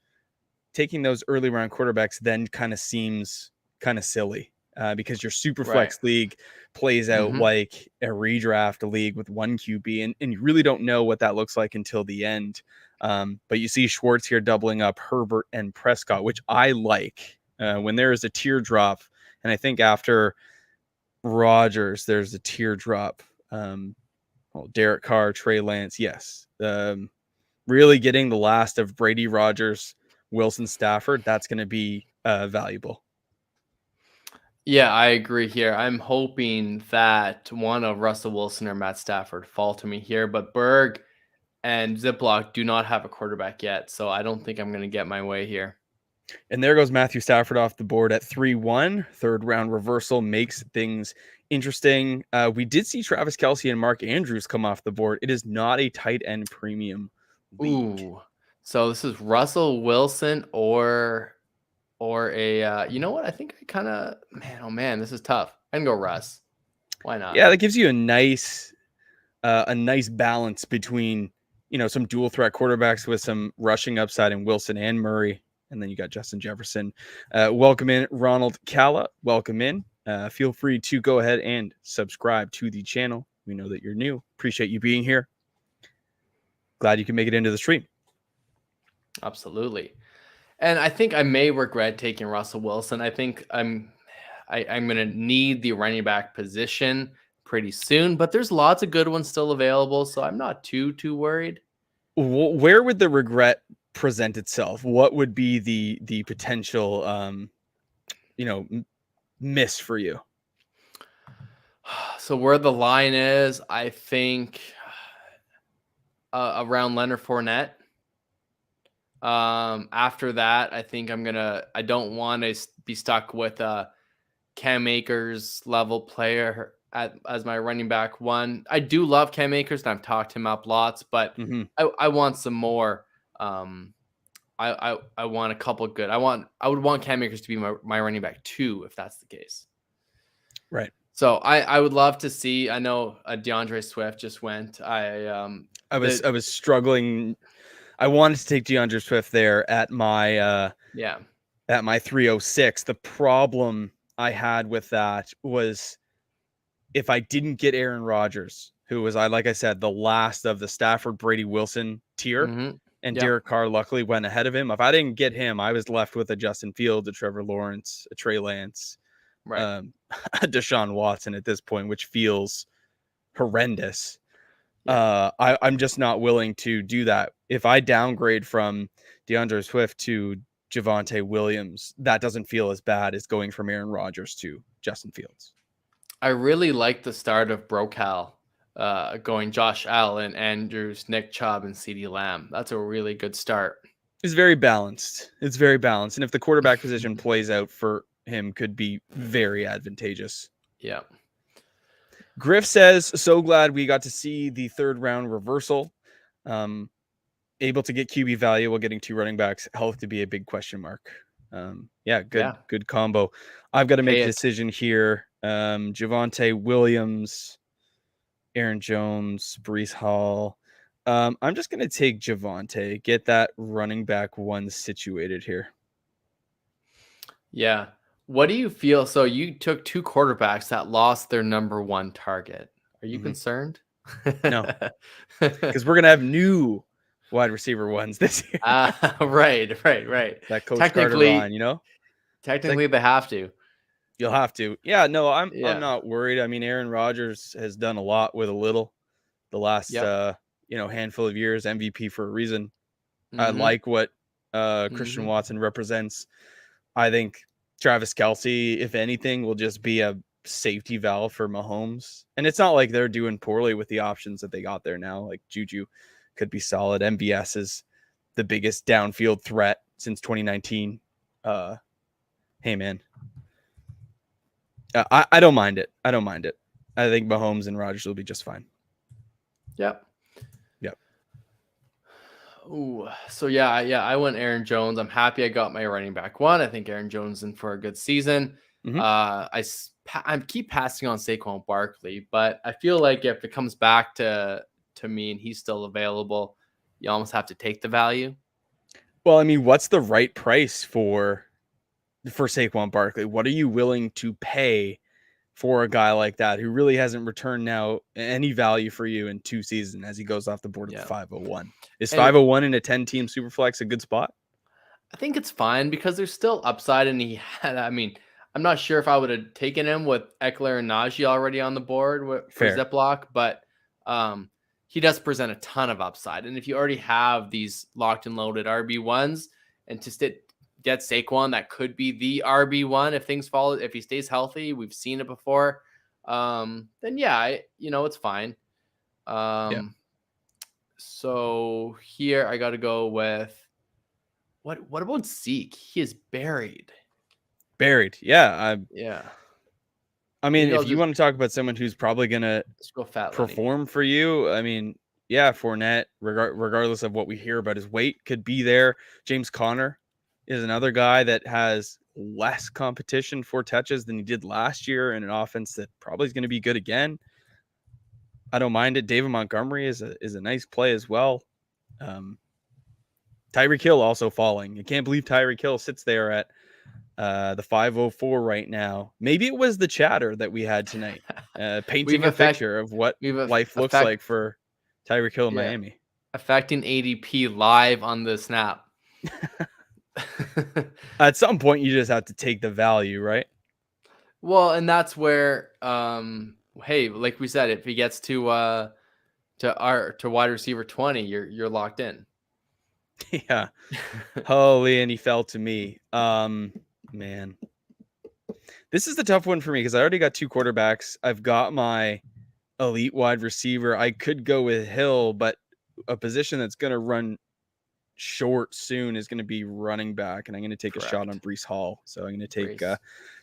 Speaker 1: early round quarterbacks then kind of seems kind of silly because your super flex league plays out like a redraft league with one QB, and you really don't know what that looks like until the end. But you see Schwartz here doubling up Herbert and Prescott, which I like when there is a teardrop. And I think after Rodgers, there's a teardrop. Derek Carr, Trey Lance. Yes. Really getting the last of Brady, Rodgers, Wilson, Stafford. That's going to be valuable.
Speaker 2: Yeah, I agree here. I'm hoping that one of Russell Wilson or Matt Stafford fall to me here, but Berg and Ziploc do not have a quarterback yet, so I don't think I'm going to get my way here.
Speaker 1: And there goes Matthew Stafford off the board at 3-1. Third round reversal makes things interesting. We did see Travis Kelce and Mark Andrews come off the board. It is not a tight end premium league.
Speaker 2: Ooh, so this is Russell Wilson or a you know what? I think I kind of man, this is tough. I can go Russ. Why not?
Speaker 1: Yeah, that gives you a nice balance between some dual threat quarterbacks with some rushing upside in Wilson and Murray. And then you got Justin Jefferson. Welcome in, Ronald Calla. Welcome in. Feel free to go ahead and subscribe to the channel. We know that you're new. Appreciate you being here. Glad you can make it into the stream.
Speaker 2: Absolutely. And I think I may regret taking Russell Wilson. I think I'm going to need the running back position pretty soon, but there's lots of good ones still available, so I'm not too worried.
Speaker 1: Where would the regret present itself? What would be the potential miss for you?
Speaker 2: So where the line is, I think around Leonard Fournette. After that, I think I don't want to be stuck with a Cam Akers level player as my running back 1. I do love Cam Akers and I've talked him up lots, but I want some more. I want a couple good. I would want Cam Akers to be my running back 2 if that's the case.
Speaker 1: Right.
Speaker 2: So I would love to see. I know DeAndre Swift just went. I
Speaker 1: was struggling. I wanted to take DeAndre Swift there at my 306. The problem I had with that was if I didn't get Aaron Rodgers, who was like I said, the last of the Stafford, Brady, Wilson tier, and Derek Carr luckily went ahead of him. If I didn't get him, I was left with a Justin Fields, a Trevor Lawrence, a Trey Lance,
Speaker 2: Right.
Speaker 1: Deshaun Watson at this point, which feels horrendous.
Speaker 2: Yeah.
Speaker 1: I'm just not willing to do that. If I downgrade from DeAndre Swift to Javonte Williams, that doesn't feel as bad as going from Aaron Rodgers to Justin Fields.
Speaker 2: I really like the start of Brocal, going Josh Allen, Andrews, Nick Chubb, and CeeDee Lamb. That's a really good start.
Speaker 1: It's very balanced. It's very balanced. And if the quarterback position plays out for him, could be very advantageous.
Speaker 2: Yeah.
Speaker 1: Griff says, so glad we got to see the third round reversal. Able to get QB value while getting 2 running backs. Health to be a big question mark. Good combo. I've got to make a decision here. Javonte Williams, Aaron Jones, Breece Hall. I'm just going to take Javonte, get that running back 1 situated here.
Speaker 2: Yeah. What do you feel? So you took 2 quarterbacks that lost their number 1 target. Are you concerned?
Speaker 1: No, because we're going to have new wide receiver 1s this year.
Speaker 2: Right.
Speaker 1: That Coach Carter on, you know?
Speaker 2: Technically, they have to.
Speaker 1: You'll have to. Yeah, no, I'm not worried. I mean, Aaron Rodgers has done a lot with a little the last handful of years, MVP for a reason. I like what Christian Watson represents. I think Travis Kelce, if anything, will just be a safety valve for Mahomes. And it's not like they're doing poorly with the options that they got there now. Like Juju could be solid. MVS is the biggest downfield threat since 2019. Hey, man. I don't mind it. I think Mahomes and Rodgers will be just fine.
Speaker 2: Yep. Ooh, so I went Aaron Jones. I'm happy I got my running back 1. I think Aaron Jones is in for a good season. I keep passing on Saquon Barkley, but I feel like if it comes back to me and he's still available, you almost have to take the value.
Speaker 1: Well, I mean, what's the right price for Saquon Barkley? What are you willing to pay for a guy like that who really hasn't returned now any value for you in 2 seasons as he goes off the board at 501? Is 501 in a 10-team superflex a good spot?
Speaker 2: I think it's fine because there's still upside, and I'm not sure if I would have taken him with Eckler and Najee already on the board for Ziploc, but he does present a ton of upside. And if you already have these locked and loaded RB1s, and to get Saquon, that could be the RB1 if things fall. If he stays healthy, we've seen it before. Then it's fine. So here I got to go with what about Zeke? He is buried.
Speaker 1: Yeah. I mean, if you want to talk about someone who's probably gonna perform for you, I mean, Fournette, regardless of what we hear about his weight, could be there. James Conner is another guy that has less competition for touches than he did last year in an offense that probably is going to be good again. I don't mind it. David Montgomery is a nice play as well. Tyra Kill also falling. I can't believe Tyra Kill sits there at the 504 right now. Maybe it was the chatter that we had tonight, painting a picture of what life looks like for Tyra Kill in Miami.
Speaker 2: Affecting ADP live on the snap.
Speaker 1: At some point, you just have to take the value, right?
Speaker 2: Well, and that's where, hey, like we said, if he gets to wide receiver 20, you're locked in.
Speaker 1: Yeah. Holy, and he fell to me. Man, this is the tough one for me because I already got 2 quarterbacks. I've got my elite wide receiver. I could go with Hill, but a position that's going to run short soon is going to be running back, and I'm going to take a shot on Breece Hall. So I'm going to take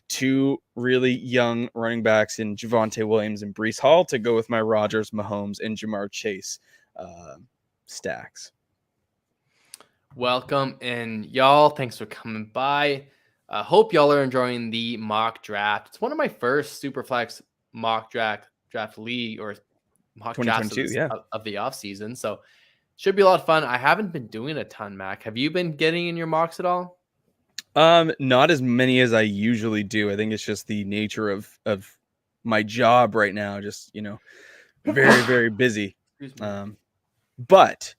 Speaker 1: 2 really young running backs in Javonte Williams and Breece Hall to go with my Rodgers, Mahomes, and Jamar Chase stacks.
Speaker 2: Welcome, and y'all, thanks for coming by. Hope y'all are enjoying the mock draft. It's one of my first Superflex mock draft league or mock drafts of the off season. So should be a lot of fun. I haven't been doing a ton, Mac. Have you been getting in your mocks at all?
Speaker 1: Not as many as I usually do. I think it's just the nature of my job right now. Just, very, very busy. But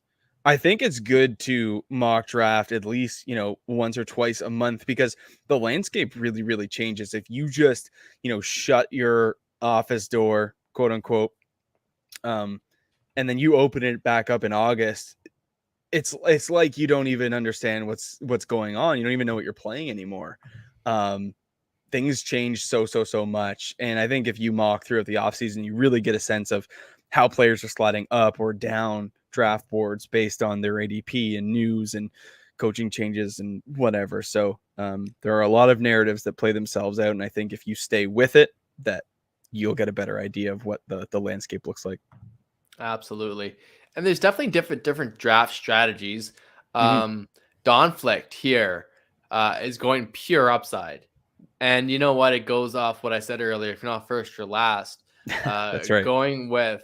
Speaker 1: I think it's good to mock draft at least, once or twice a month, because the landscape really, really changes. If you just, shut your office door, quote unquote, and then you open it back up in August, it's like you don't even understand what's going on. You don't even know what you're playing anymore. Things change so much. And I think if you mock throughout the offseason, you really get a sense of how players are sliding up or down draft boards based on their ADP and news and coaching changes and whatever. So there are a lot of narratives that play themselves out. And I think if you stay with it, that you'll get a better idea of what the landscape looks like.
Speaker 2: Absolutely. And there's definitely different draft strategies.
Speaker 1: Mm-hmm.
Speaker 2: Donflict here is going pure upside. And you know what? It goes off what I said earlier. If you're not first, you're last.
Speaker 1: That's right.
Speaker 2: Going with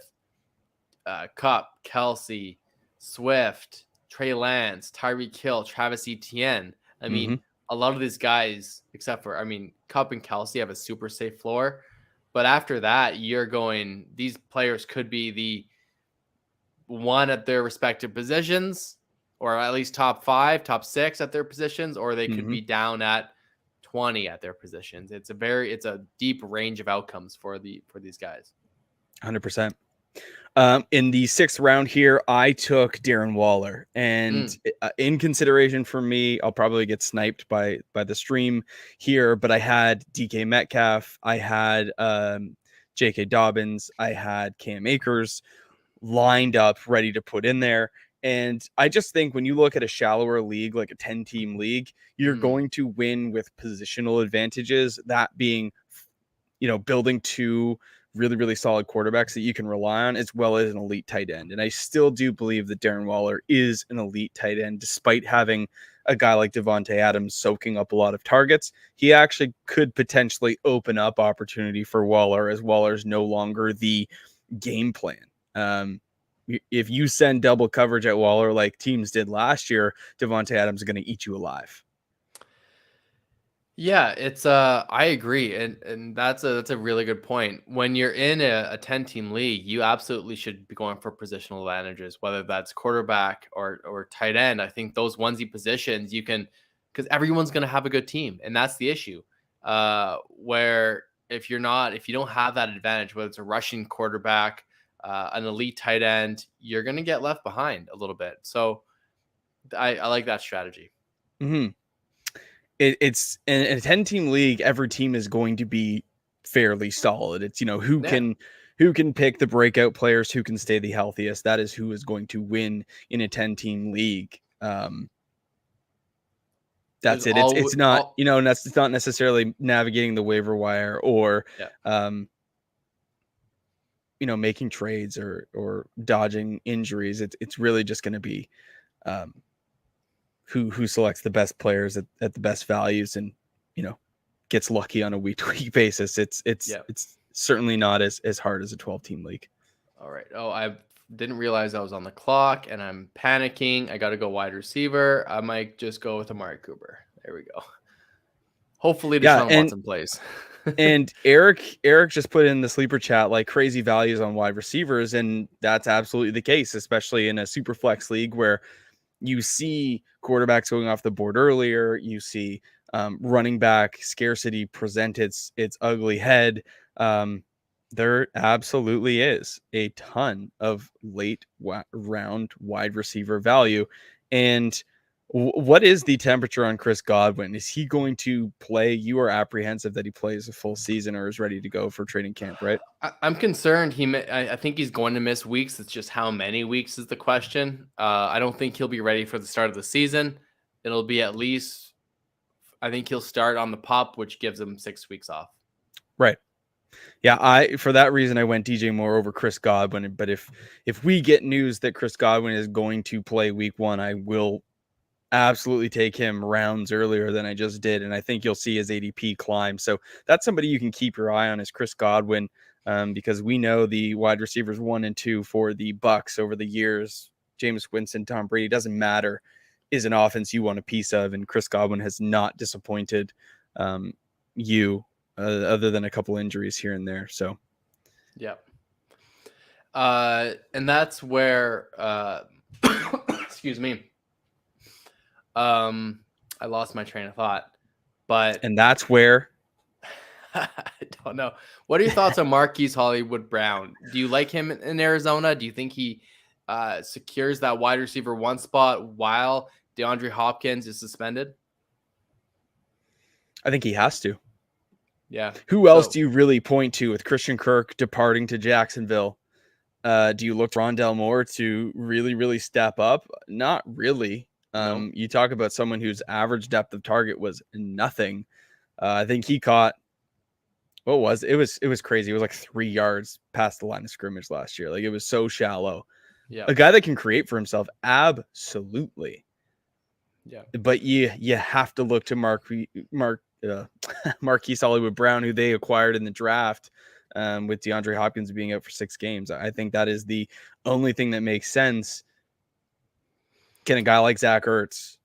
Speaker 2: Cup, Kelsey, Swift, Trey Lance, Tyra Kill, Travis Etienne. I mean, a lot of these guys, except for, Cup and Kelsey have a super safe floor. But after that, these players could be the one at their respective positions, or at least top 5, top 6 at their positions, or they could be down at 20 at their positions. It's a deep range of outcomes for these guys.
Speaker 1: 100%. In the 6th round here, I took Darren Waller, and in consideration for me, I'll probably get sniped by the stream here, but I had DK Metcalf, I had J.K. Dobbins, I had Cam Akers lined up, ready to put in there. And I just think when you look at a shallower league, like a 10-team league, you're going to win with positional advantages, that being, building 2 really, really solid quarterbacks that you can rely on, as well as an elite tight end. And I still do believe that Darren Waller is an elite tight end, despite having a guy like Devonte Adams soaking up a lot of targets. He actually could potentially open up opportunity for Waller, as Waller's no longer the game plan. If you send double coverage at Waller like teams did last year, Devonte Adams is going to eat you alive.
Speaker 2: Yeah, it's I agree, and that's a really good point. When you're in a 10-team league, you absolutely should be going for positional advantages, whether that's quarterback or tight end. I think those onesie positions you can, because everyone's going to have a good team, and that's the issue. Where if you don't have that advantage, whether it's a rushing quarterback, an elite tight end, you're going to get left behind a little bit. So I like that strategy.
Speaker 1: Mm-hmm. It's in a 10-team league, every team is going to be fairly solid. It's, who can pick the breakout players, who can stay the healthiest. That is who is going to win in a 10-team league. That's it. It's not, it's not necessarily navigating the waiver wire or, making trades or dodging injuries. It's really just going to be, who selects the best players at the best values and, gets lucky on a week-to-week basis. It's certainly not as hard as a 12-team league.
Speaker 2: All right. Oh, I didn't realize I was on the clock and I'm panicking. I got to go wide receiver. I might just go with Amari Cooper. There we go. Hopefully Deshaun Watson plays.
Speaker 1: And Eric just put in the sleeper chat like crazy values on wide receivers, and that's absolutely the case, especially in a super flex league where you see quarterbacks going off the board earlier. You see running back scarcity present its ugly head. There absolutely is a ton of late round wide receiver value. And what is the temperature on Chris Godwin? Is he going to play? You are apprehensive that he plays a full season or is ready to go for training camp, right?
Speaker 2: I'm concerned. I think he's going to miss weeks. It's just how many weeks is the question. I don't think he'll be ready for the start of the season. It'll be at least, I think he'll start on the PUP, which gives him 6 weeks off.
Speaker 1: Right. Yeah, for that reason I went DJ Moore over Chris Godwin. But if we get news that Chris Godwin is going to play week 1, I will absolutely take him rounds earlier than I just did. And I think you'll see his ADP climb. So that's somebody you can keep your eye on, is Chris Godwin, because we know the wide receivers 1 and 2 for the Bucs over the years, Jameis Winston, Tom Brady, doesn't matter, is an offense you want a piece of. And Chris Godwin has not disappointed you other than a couple injuries here and there. So,
Speaker 2: yeah. And that's where, Excuse me. I lost my train of thought, but
Speaker 1: And that's where
Speaker 2: I don't know. What are your thoughts on Marquis Hollywood Brown? Do you like him in Arizona? Do you think he secures that wide receiver one spot while DeAndre Hopkins is suspended?
Speaker 1: I think he has to.
Speaker 2: Yeah.
Speaker 1: Who else do you really point to with Christian Kirk departing to Jacksonville? Do you look to Rondell Moore to really, really step up? Not really.
Speaker 2: No.
Speaker 1: You talk about someone whose average depth of target was nothing. I think he caught, what was it? It was crazy. It was like 3 yards past the line of scrimmage last year. Like, it was so shallow.
Speaker 2: Yeah.
Speaker 1: A guy that can create for himself, absolutely.
Speaker 2: Yeah.
Speaker 1: But you have to look to Marquis Hollywood Brown, who they acquired in the draft, with DeAndre Hopkins being out for 6 games. I think that is the only thing that makes sense. Can a guy like Zach Ertz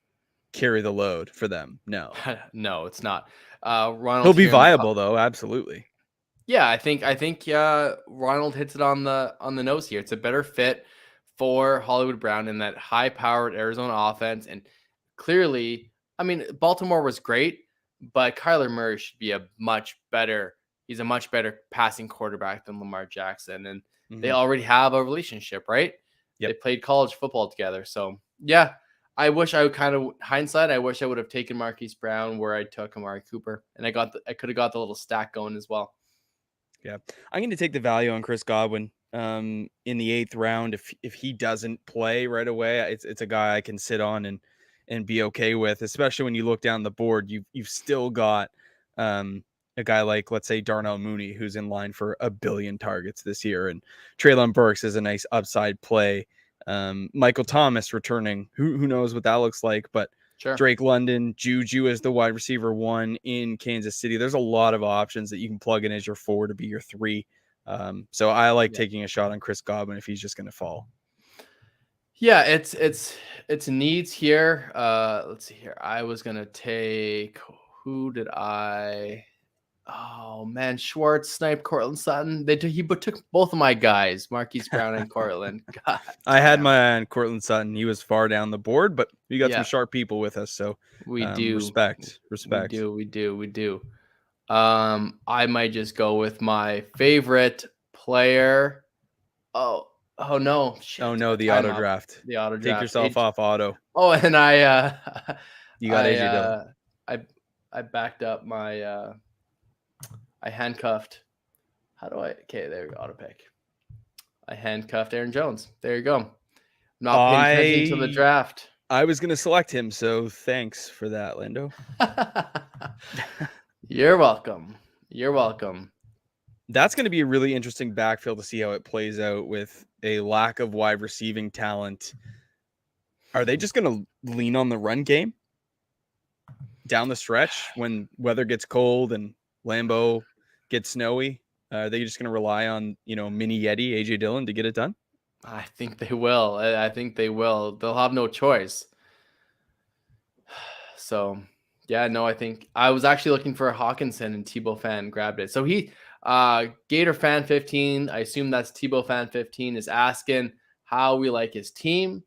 Speaker 1: carry the load for them? No.
Speaker 2: No, it's not. Ronald,
Speaker 1: he'll be viable though, absolutely.
Speaker 2: Yeah, I think Ronald hits it on the nose here. It's a better fit for Hollywood Brown in that high-powered Arizona offense, and clearly, I mean, Baltimore was great, but Kyler Murray should be he's a much better passing quarterback than Lamar Jackson, and they already have a relationship, right? Yep. They played college football together. So, yeah, I wish I wish I would have taken Marquise Brown where I took Amari Cooper, and I could have got the little stack going as well.
Speaker 1: Yeah. I'm going to take the value on Chris Godwin in the 8th round. If he doesn't play right away, it's a guy I can sit on and be okay with, especially when you look down the board. You've still got a guy like, let's say, Darnell Mooney, who's in line for 1 billion targets this year, and Treylon Burks is a nice upside play. Michael Thomas returning, who knows what that looks like, but sure. Drake London, Juju as the wide receiver 1 in Kansas City. There's a lot of options that you can plug in as your 4 to be your 3. So I like taking a shot on Chris Godwin if he's just going to fall.
Speaker 2: Yeah, it's needs here. Let's see here. I was going to take, who did I? Oh man, Schwartz sniped Cortland Sutton. He took both of my guys, Marquise Brown and Cortland. God,
Speaker 1: I had my eye on Cortland Sutton. He was far down the board, but we got some sharp people with us, so
Speaker 2: we do
Speaker 1: respect.
Speaker 2: We do. I might just go with my favorite player. Oh no! Shit.
Speaker 1: Oh no! The auto draft.
Speaker 2: The auto draft.
Speaker 1: Take yourself off auto.
Speaker 2: Oh, and
Speaker 1: you got AJ Dillon.
Speaker 2: I backed up my. I handcuffed. Okay, there we go. Auto pick. I handcuffed Aaron Jones. There you go. Not paying attention to the draft.
Speaker 1: I was going to select him, so thanks for that, Lando.
Speaker 2: You're welcome. You're welcome.
Speaker 1: That's going to be a really interesting backfield to see how it plays out with a lack of wide receiving talent. Are they just going to lean on the run game down the stretch when weather gets cold and Lambeau gets snowy? Are they just going to rely on, mini Yeti, AJ Dillon to get it done?
Speaker 2: I think they will. I think they will. They'll have no choice. So, yeah, no, I think I was actually looking for a Hawkinson and Tebow fan grabbed it. So he, Gator fan 15, I assume that's Tebow fan 15, is asking how we like his team.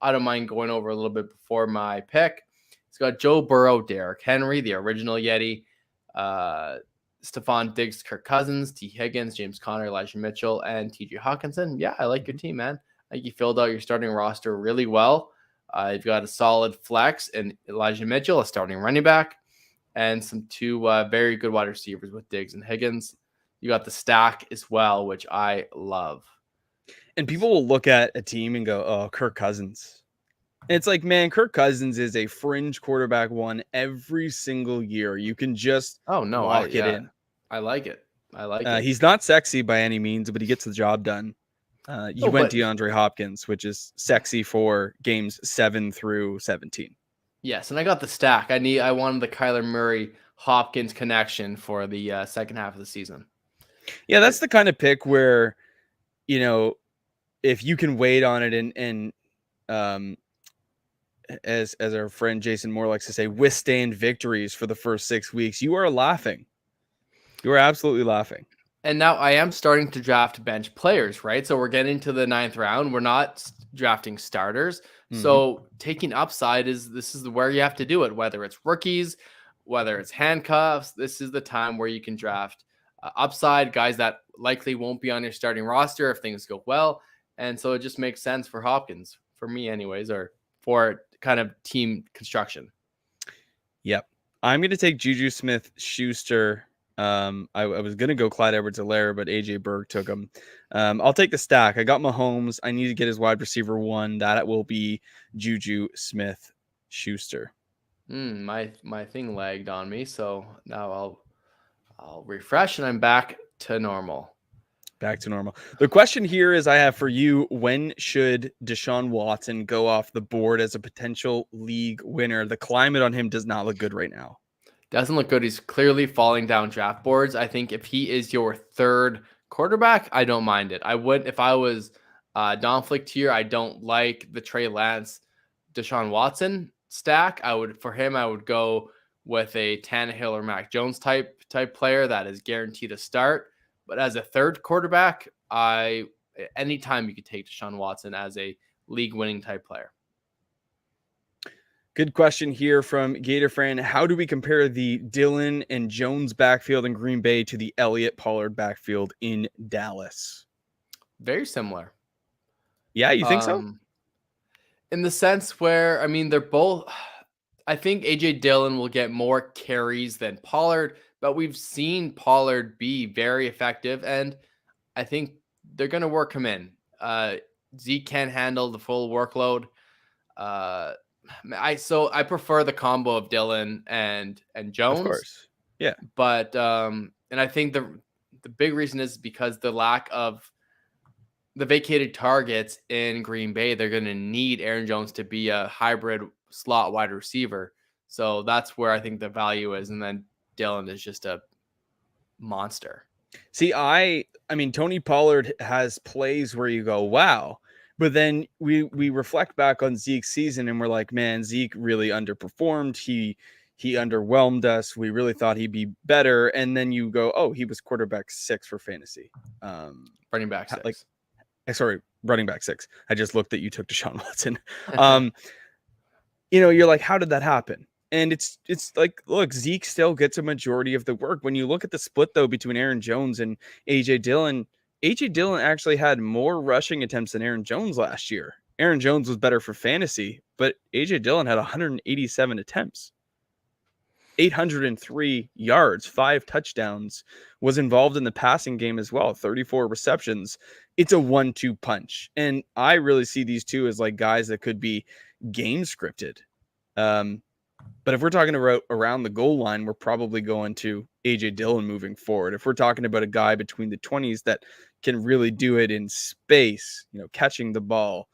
Speaker 2: I don't mind going over a little bit before my pick. It's got Joe Burrow, Derrick Henry, the original Yeti, Stephon Diggs, Kirk Cousins, T. Higgins, James Conner, Elijah Mitchell, and T.J. Hawkinson. Yeah, I like your team, man. I think you filled out your starting roster really well. You've got a solid flex and Elijah Mitchell, a starting running back, and two very good wide receivers with Diggs and Higgins. You got the stack as well, which I love.
Speaker 1: And people will look at a team and go, oh, Kirk Cousins. And it's like, man, Kirk Cousins is a fringe quarterback 1 every single year. You can just lock it in.
Speaker 2: I like it.
Speaker 1: He's not sexy by any means, but he gets the job done. You went DeAndre Hopkins, which is sexy for games 7 through 17.
Speaker 2: Yes, and I got the stack. I wanted the Kyler Murray Hopkins connection for the second half of the season.
Speaker 1: Yeah, that's the kind of pick where, if you can wait on it and as our friend Jason Moore likes to say, withstand victories for the first 6 weeks, you are laughing. You are absolutely laughing.
Speaker 2: And now I am starting to draft bench players, right? So we're getting to the 9th round. We're not drafting starters. So taking upside this is where you have to do it, whether it's rookies, whether it's handcuffs. This is the time where you can draft upside guys that likely won't be on your starting roster if things go well. And so it just makes sense for Hopkins, for me anyways, or for kind of team construction.
Speaker 1: Yep. I'm going to take Juju Smith-Schuster. I was going to go Clyde Edwards-Helaire, but AJ Berg took him. I'll take the stack. I got Mahomes. I need to get his wide receiver one. That will be Juju Smith-Schuster.
Speaker 2: My thing lagged on me, so now I'll refresh and I'm back to normal.
Speaker 1: Back to normal. The question here is I have for you, when should Deshaun Watson go off the board as a potential league winner? The climate on him does not look good right now.
Speaker 2: Doesn't look good. He's clearly falling down draft boards. I think if he is your third quarterback, I don't mind it. I would, if I was Don Flick tier, I don't like the Trey Lance, Deshaun Watson stack. I would go with a Tannehill or Mac Jones type player that is guaranteed to start. But as a third quarterback, anytime you could take Deshaun Watson as a league-winning type player.
Speaker 1: Good question here from Gator Fran. How do we compare the Dillon and Jones backfield in Green Bay to the Elliott Pollard backfield in Dallas?
Speaker 2: Very similar.
Speaker 1: Yeah, you think so?
Speaker 2: In the sense where, I mean, they're both. I think AJ Dillon will get more carries than Pollard, but we've seen Pollard be very effective, and I think they're going to work him in. Zeke can't handle the full workload. I prefer the combo of Dillon and Jones.
Speaker 1: Of course. Yeah.
Speaker 2: But and I think the big reason is because the lack of the vacated targets in Green Bay, they're going to need Aaron Jones to be a hybrid slot wide receiver. So that's where I think the value is. And then Dillon is just a monster.
Speaker 1: See, I mean, Tony Pollard has plays where you go, wow. But then we reflect back on Zeke's season and we're like, man, Zeke really underperformed. He underwhelmed us. We really thought he'd be better. And then you go, oh, he was quarterback 6 for fantasy.
Speaker 2: Running back 6.
Speaker 1: Running back 6. I just looked that you took Deshaun Watson. You're like, how did that happen? And it's like, look, Zeke still gets a majority of the work. When you look at the split, though, between Aaron Jones and AJ Dillon actually had more rushing attempts than Aaron Jones last year. Aaron Jones was better for fantasy, but AJ Dillon had 187 attempts, 803 yards, 5 touchdowns, was involved in the passing game as well, 34 receptions. It's a 1-2 punch. And I really see these two as like guys that could be game scripted. But if we're talking about around the goal line, we're probably going to AJ Dillon moving forward. If we're talking about a guy between the 20s that can really do it in space, catching the ball,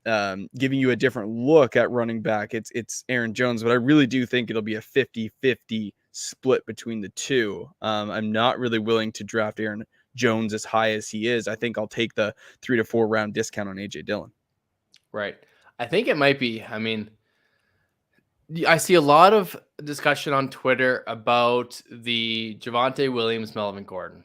Speaker 1: giving you a different look at running back, it's Aaron Jones. But I really do think it'll be a 50-50 split between the two. I'm not really willing to draft Aaron Jones as high as he is. I think I'll take the 3 to 4 round discount on AJ Dillon.
Speaker 2: Right. I think it might be, I see a lot of discussion on Twitter about the Javonte Williams, Melvin Gordon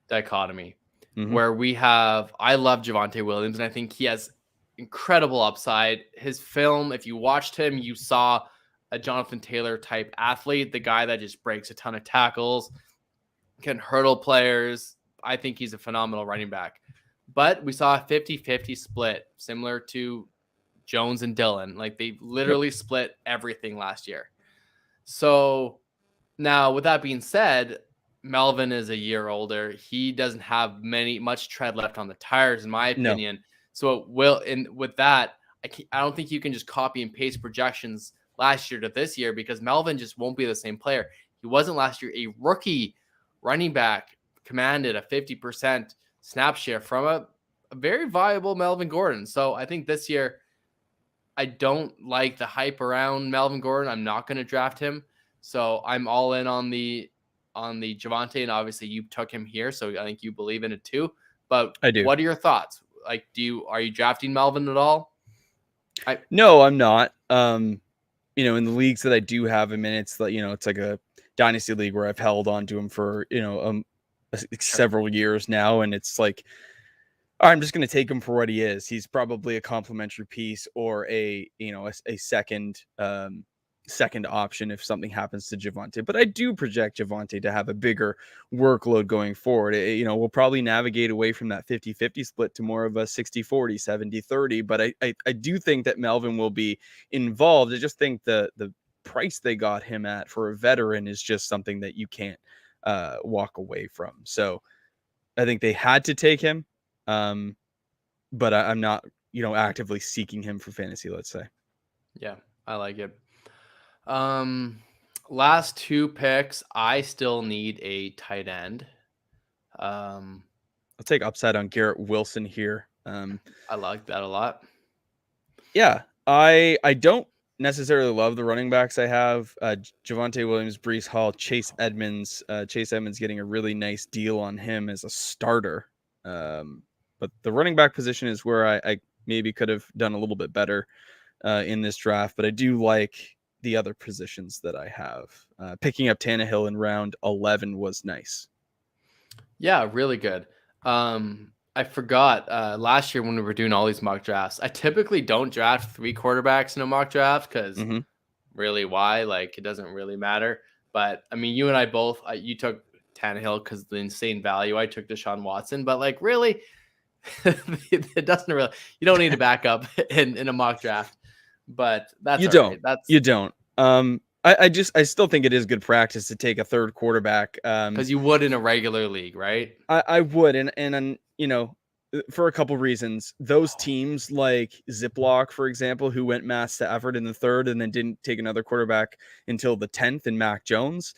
Speaker 2: dichotomy, where I love Javonte Williams, and I think he has incredible upside. His film, if you watched him, you saw a Jonathan Taylor type athlete, the guy that just breaks a ton of tackles, can hurdle players. I think he's a phenomenal running back. But we saw a 50-50 split, similar to Jones and Dillon. Like, they literally split everything last year. So now, with that being said, Melvin is a year older. He doesn't have much tread left on the tires, in my opinion. No. So with that, I don't think you can just copy and paste projections last year to this year, because Melvin just won't be the same player. He wasn't last year. A rookie running back commanded a 50% snap share from a very viable Melvin Gordon. So I think this year, I don't like the hype around Melvin Gordon. I'm not going to draft him. So I'm all in on the Javonte, and obviously you took him here, so I think you believe in it too. But
Speaker 1: I do.
Speaker 2: What are your thoughts? Like, are you drafting Melvin at all?
Speaker 1: No, I'm not. In the leagues that I do have him in, it's like, it's like a dynasty league where I've held on to him for, several years now. And it's like, I'm just going to take him for what he is. He's probably a complementary piece or a second option if something happens to Javonte. But I do project Javonte to have a bigger workload going forward. We'll probably navigate away from that 50-50 split to more of a 60-40, 70-30. But I do think that Melvin will be involved. I just think the price they got him at for a veteran is just something that you can't walk away from. So I think they had to take him. But I'm not, actively seeking him for fantasy, let's say.
Speaker 2: Yeah, I like it. Last two picks, I still need a tight end.
Speaker 1: I'll take upside on Garrett Wilson here.
Speaker 2: I like that a lot.
Speaker 1: Yeah, I don't necessarily love the running backs I have. Javonte Williams, Breece Hall, Chase Edmonds. Chase Edmonds getting a really nice deal on him as a starter. But the running back position is where I maybe could have done a little bit better in this draft. But I do like the other positions that I have. Picking up Tannehill in round 11 was nice.
Speaker 2: Yeah, really good. I forgot last year when we were doing all these mock drafts, I typically don't draft 3 quarterbacks in a mock draft because really why? Like, it doesn't really matter. But I mean, you and I both, you took Tannehill because the insane value. I took Deshaun Watson, but like really, it doesn't really, you don't need a backup in a mock draft. But that's
Speaker 1: you
Speaker 2: all
Speaker 1: don't.
Speaker 2: Right.
Speaker 1: You don't. I still think it is good practice to take a third quarterback.
Speaker 2: Because you would in a regular league, right?
Speaker 1: I would, and for a couple reasons. Those teams like Ziploc, for example, who went mass to effort in the third and then didn't take another quarterback until the 10th in Mac Jones,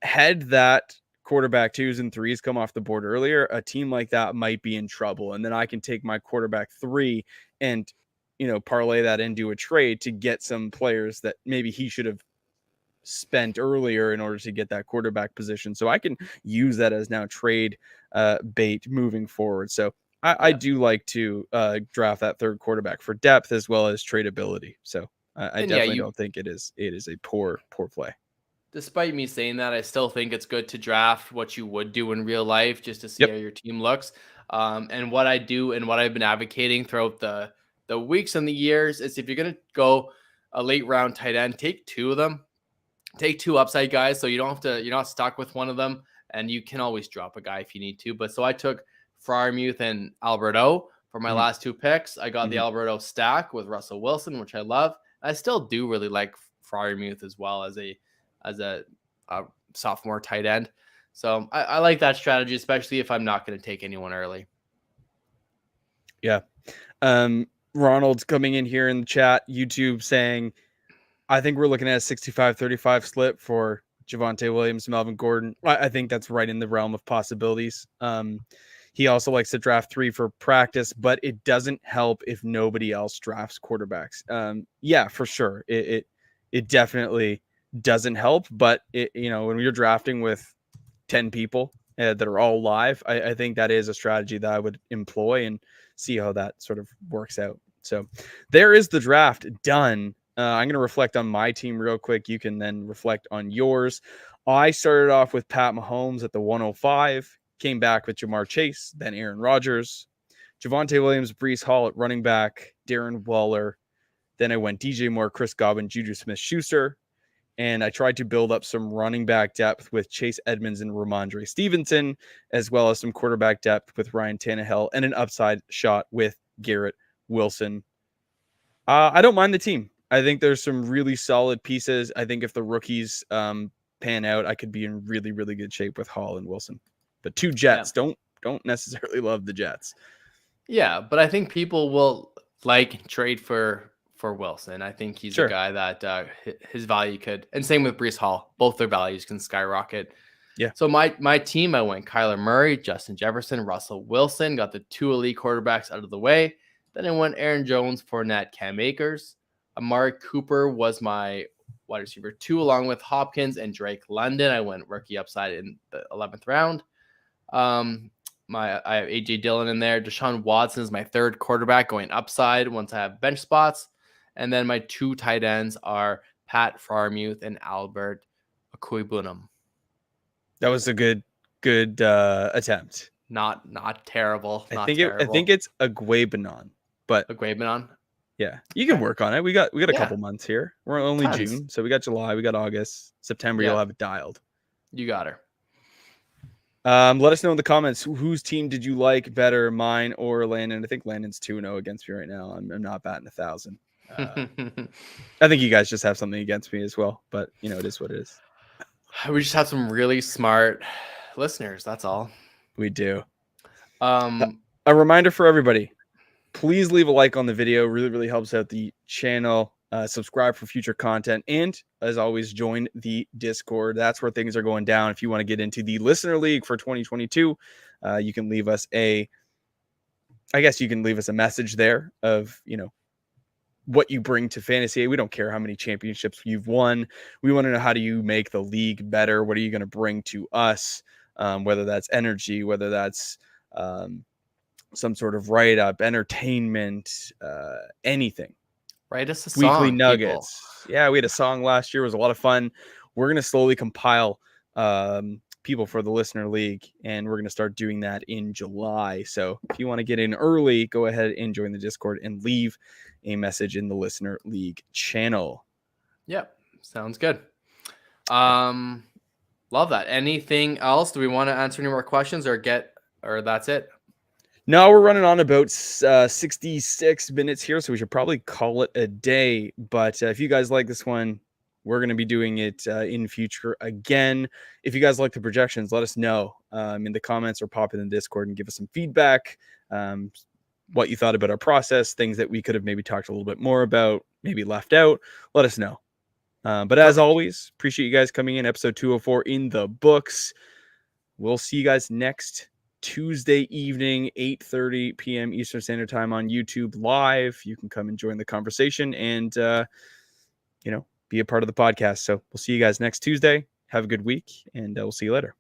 Speaker 1: had that quarterback 2s and 3s come off the board earlier, a team like that might be in trouble. And then I can take my quarterback 3 and parlay that into a trade to get some players that maybe he should have spent earlier in order to get that quarterback position. So I can use that as now trade bait moving forward. So I do like to draft that third quarterback for depth as well as tradability. So I definitely don't think it is a poor play.
Speaker 2: Despite me saying that, I still think it's good to draft what you would do in real life just to see how your team looks. And what I do and what I've been advocating throughout the weeks and the years is if you're going to go a late round tight end, take 2 of them. Take 2 upside guys so you're not stuck with one of them, and you can always drop a guy if you need to. But so I took Freiermuth and Alberto for my last 2 picks. I got the Alberto stack with Russell Wilson, which I love. I still do really like Freiermuth as well as a sophomore tight end. So I like that strategy, especially if I'm not going to take anyone early.
Speaker 1: Yeah. Ronald's coming in here in the chat, YouTube, saying, I think we're looking at a 65-35 split for Javonte Williams, Melvin Gordon. I think that's right in the realm of possibilities. He also likes to draft 3 for practice, but it doesn't help if nobody else drafts quarterbacks. Yeah, for sure. It definitely doesn't help, but when you're drafting with 10 people that are all live, I think that is a strategy that I would employ and see how that sort of works out. So there is the draft done. I'm going to reflect on my team real quick. You can then reflect on yours. I started off with Pat Mahomes at the 105, came back with Jamar Chase, then Aaron Rodgers, Javonte Williams, Breece Hall at running back, Darren Waller. Then I went DJ Moore, Chris Godwin, Juju Smith-Schuster. And I tried to build up some running back depth with Chase Edmonds and Ramondre Stevenson, as well as some quarterback depth with Ryan Tannehill and an upside shot with Garrett Wilson. I don't mind the team. I think there's some really solid pieces. I think if the rookies pan out, I could be in really, really good shape with Hall and Wilson. But 2 Jets, don't necessarily love the Jets.
Speaker 2: Yeah, but I think people will trade for Wilson. I think he's a guy that his value could, and same with Breece Hall. Both their values can skyrocket.
Speaker 1: Yeah.
Speaker 2: So my team, I went Kyler Murray, Justin Jefferson, Russell Wilson, got the 2 elite quarterbacks out of the way. Then I went Aaron Jones, Fournette, Cam Akers. Amari Cooper was my wide receiver 2, along with Hopkins and Drake London. I went rookie upside in the 11th round. I have AJ Dillon in there. Deshaun Watson is my 3rd quarterback going upside once I have bench spots. And then my 2 tight ends are Pat Freiermuth and Albert Okwuegbunam.
Speaker 1: That was a good attempt.
Speaker 2: Not terrible.
Speaker 1: I
Speaker 2: Not
Speaker 1: think
Speaker 2: terrible.
Speaker 1: it's Aguebanon, but
Speaker 2: A Guabenon.
Speaker 1: yeah, you can
Speaker 2: Okay.
Speaker 1: work on it. We got a
Speaker 2: Yeah.
Speaker 1: couple months here. We're only
Speaker 2: Tons.
Speaker 1: June, so we got July, we got August, September.
Speaker 2: Yeah.
Speaker 1: You'll have it dialed.
Speaker 2: You got her.
Speaker 1: Let us know in the comments whose team did you like better, mine or Landon. I think Landon's 2-0 against me right now. I'm not batting 1,000. I think you guys just have something against me as well, but you know, it is what it is.
Speaker 2: We just have some really smart listeners. That's all.
Speaker 1: We do.
Speaker 2: A
Speaker 1: reminder for everybody, please leave a like on the video. Really helps out the channel. Subscribe for future content. And as always, join the Discord. That's where things are going down. If you want to get into the Listener League for 2022, you can leave us a message there of, you know, what you bring to fantasy. We don't care how many championships you've won. We want to know, how do you make the league better? What are you going to bring to us? Whether that's energy, whether that's some sort of write-up, entertainment, anything.
Speaker 2: Write us a song,
Speaker 1: Weekly nuggets.
Speaker 2: People.
Speaker 1: Yeah, we had a song last year. It was a lot of fun. We're going to slowly compile people for the Listener League, and we're going to start doing that in July. So if you want to get in early, go ahead and join the Discord and leave a message in the Listener League channel.
Speaker 2: Yep. Sounds good. Love that. Anything else? Do we want to answer any more questions or that's it?
Speaker 1: No, we're running on about 66 minutes here, so we should probably call it a day. But if you guys like this one, we're going to be doing it in future again. If you guys like the projections, let us know in the comments or pop in the Discord and give us some feedback. What you thought about our process, things that we could have maybe talked a little bit more about, maybe left out. Let us know. But as always, appreciate you guys coming in. Episode 204 in the books. We'll see you guys next Tuesday evening, 8:30 p.m. Eastern Standard Time on YouTube live. You can come and join the conversation and, be a part of the podcast. So we'll see you guys next Tuesday. Have a good week, and we'll see you later.